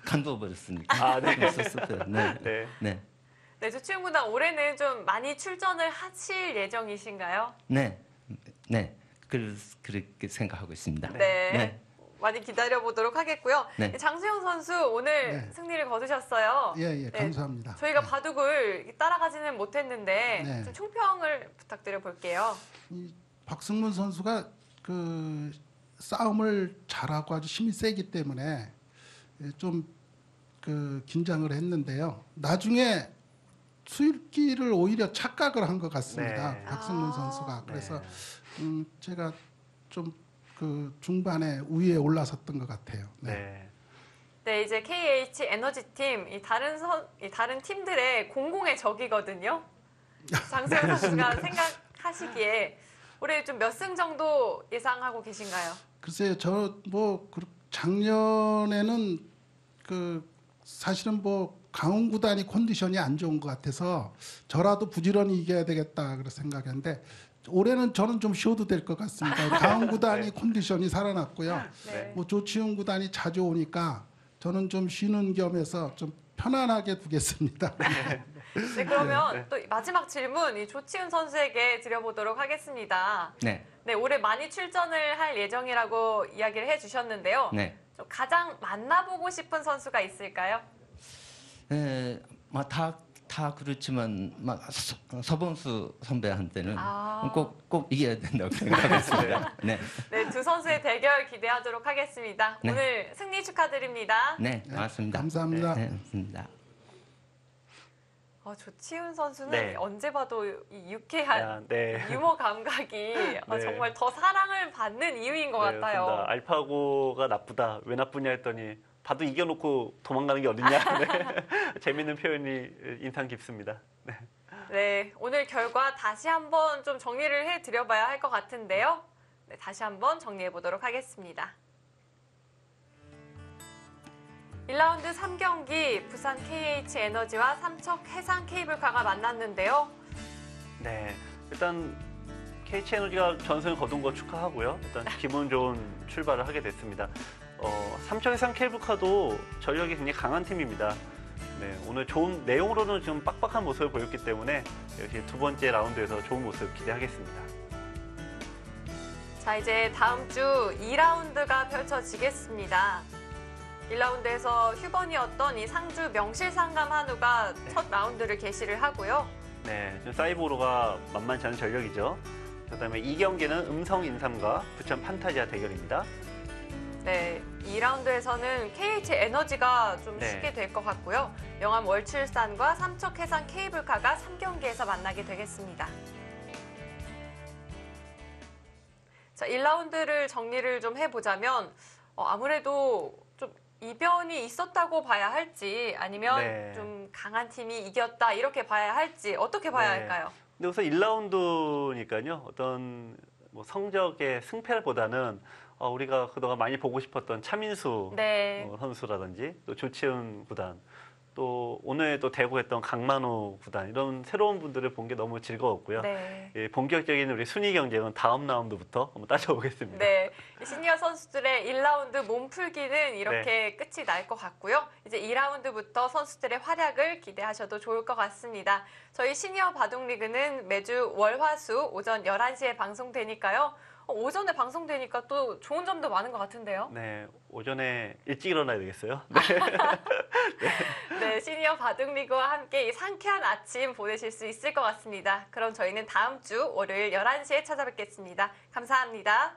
간두어 버렸으니까. 아, 네. 섭섭해요. 네. 네. 네. 네, 조치훈 구단 올해는 좀 많이 출전을 하실 예정이신가요? 네. 네. 그렇게 생각하고 있습니다. 네. 네. 많이 기다려 보도록 하겠고요. 네. 장수영 선수 오늘 네. 승리를 거두셨어요. 예, 감사합니다. 저희가 바둑을 따라가지는 못했는데 네. 좀 총평을 부탁드려 볼게요. 이 박승문 선수가 그 싸움을 잘하고 아주 힘이 세기 때문에 좀 그 긴장을 했는데요. 나중에 수일기를 오히려 착각을 한 것 같습니다. 네. 박승문 아. 선수가. 그래서 네. 제가 좀 그 중반에 우위에 올라섰던 것 같아요. 네. 네. 네, 이제 KH 에너지 팀, 이 다른 팀들의 공공의 적이거든요. 장수영 선수가 생각하시기에 올해 좀 몇 승 정도 예상하고 계신가요? 글쎄요, 작년에는 그 사실은 뭐 강원 구단이 컨디션이 안 좋은 것 같아서 저라도 부지런히 이겨야 되겠다 그런 생각했는데 올해는 저는 좀 쉬어도 될 것 같습니다. 강원 구단이 컨디션이 살아났고요. 네. 뭐 조치훈 구단이 자주 오니까 저는 좀 쉬는 겸해서 좀 편안하게 두겠습니다. 네, 그러면 또 마지막 질문 이 조치훈 선수에게 드려보도록 하겠습니다. 네. 네, 올해 많이 출전을 할 예정이라고 이야기를 해주셨는데요. 네. 좀 가장 만나보고 싶은 선수가 있을까요? 네. 다 그렇지만 서범수 선배한테는 아. 꼭 이겨야 된다고 생각하고 있습니다. 네. 네, 두 선수의 대결 기대하도록 하겠습니다. 네. 오늘 승리 축하드립니다. 네, 고맙습니다. 감사합니다. 네, 고맙습니다. 조치훈 선수는 네. 언제 봐도 이 유쾌한 네. 유머 감각이 네. 정말 더 사랑을 받는 이유인 것 네, 같아요. 그렇습니다. 알파고가 나쁘다. 왜 나쁘냐 했더니 봐도 이겨놓고 도망가는 게 어딨냐. 네. 재밌는 표현이 인상 깊습니다. 네. 네, 오늘 결과 다시 한번 좀 정리를 해드려봐야 할 것 같은데요. 네, 다시 한번 정리해 보도록 하겠습니다. 1라운드 3경기 부산 KH 에너지와 삼척 해상 케이블카가 만났는데요. 네, 일단 KH 에너지가 전승을 거둔 거 축하하고요. 일단 기분 좋은 출발을 하게 됐습니다. 삼척 해상 케이블카도 전력이 굉장히 강한 팀입니다. 네, 오늘 좋은 내용으로는 좀 빡빡한 모습을 보였기 때문에 역시 두 번째 라운드에서 좋은 모습 기대하겠습니다. 자, 이제 다음 주 2라운드가 펼쳐지겠습니다. 1라운드에서 휴번이었던 이 상주 명실상감 한우가 첫 라운드를 개시를 하고요. 네, 지금 사이보로가 만만치 않은 전력이죠. 그다음에 2경기는 음성 인삼과 부천 판타지아 대결입니다. 네, 2라운드에서는 KH 에너지가 좀 네. 쉽게 될 것 같고요. 영암 월출산과 삼척 해상 케이블카가 3경기에서 만나게 되겠습니다. 자, 1라운드를 정리를 좀 해보자면 아무래도 좀 이변이 있었다고 봐야 할지 아니면 네. 좀 강한 팀이 이겼다 이렇게 봐야 할지 어떻게 봐야 네. 할까요? 근데 우선 1라운드니까요. 어떤 뭐 성적의 승패보다는 우리가 그동안 많이 보고 싶었던 차민수 네. 선수라든지 또 조치훈 구단, 또 오늘 또 대구했던 강만우 구단, 이런 새로운 분들을 본 게 너무 즐거웠고요. 네. 예, 본격적인 우리 순위 경쟁은 다음 라운드부터 한번 따져보겠습니다. 네, 이 시니어 선수들의 1라운드 몸풀기는 이렇게 끝이 날 것 같고요. 이제 2라운드부터 선수들의 활약을 기대하셔도 좋을 것 같습니다. 저희 시니어 바둑리그는 매주 월, 화, 수 오전 11시에 방송되니까요. 오전에 방송되니까 또 좋은 점도 많은 것 같은데요. 네, 오전에 일찍 일어나야 되겠어요. 네, 시니어 바둑리그와 함께 이 상쾌한 아침 보내실 수 있을 것 같습니다. 그럼 저희는 다음 주 월요일 11시에 찾아뵙겠습니다. 감사합니다.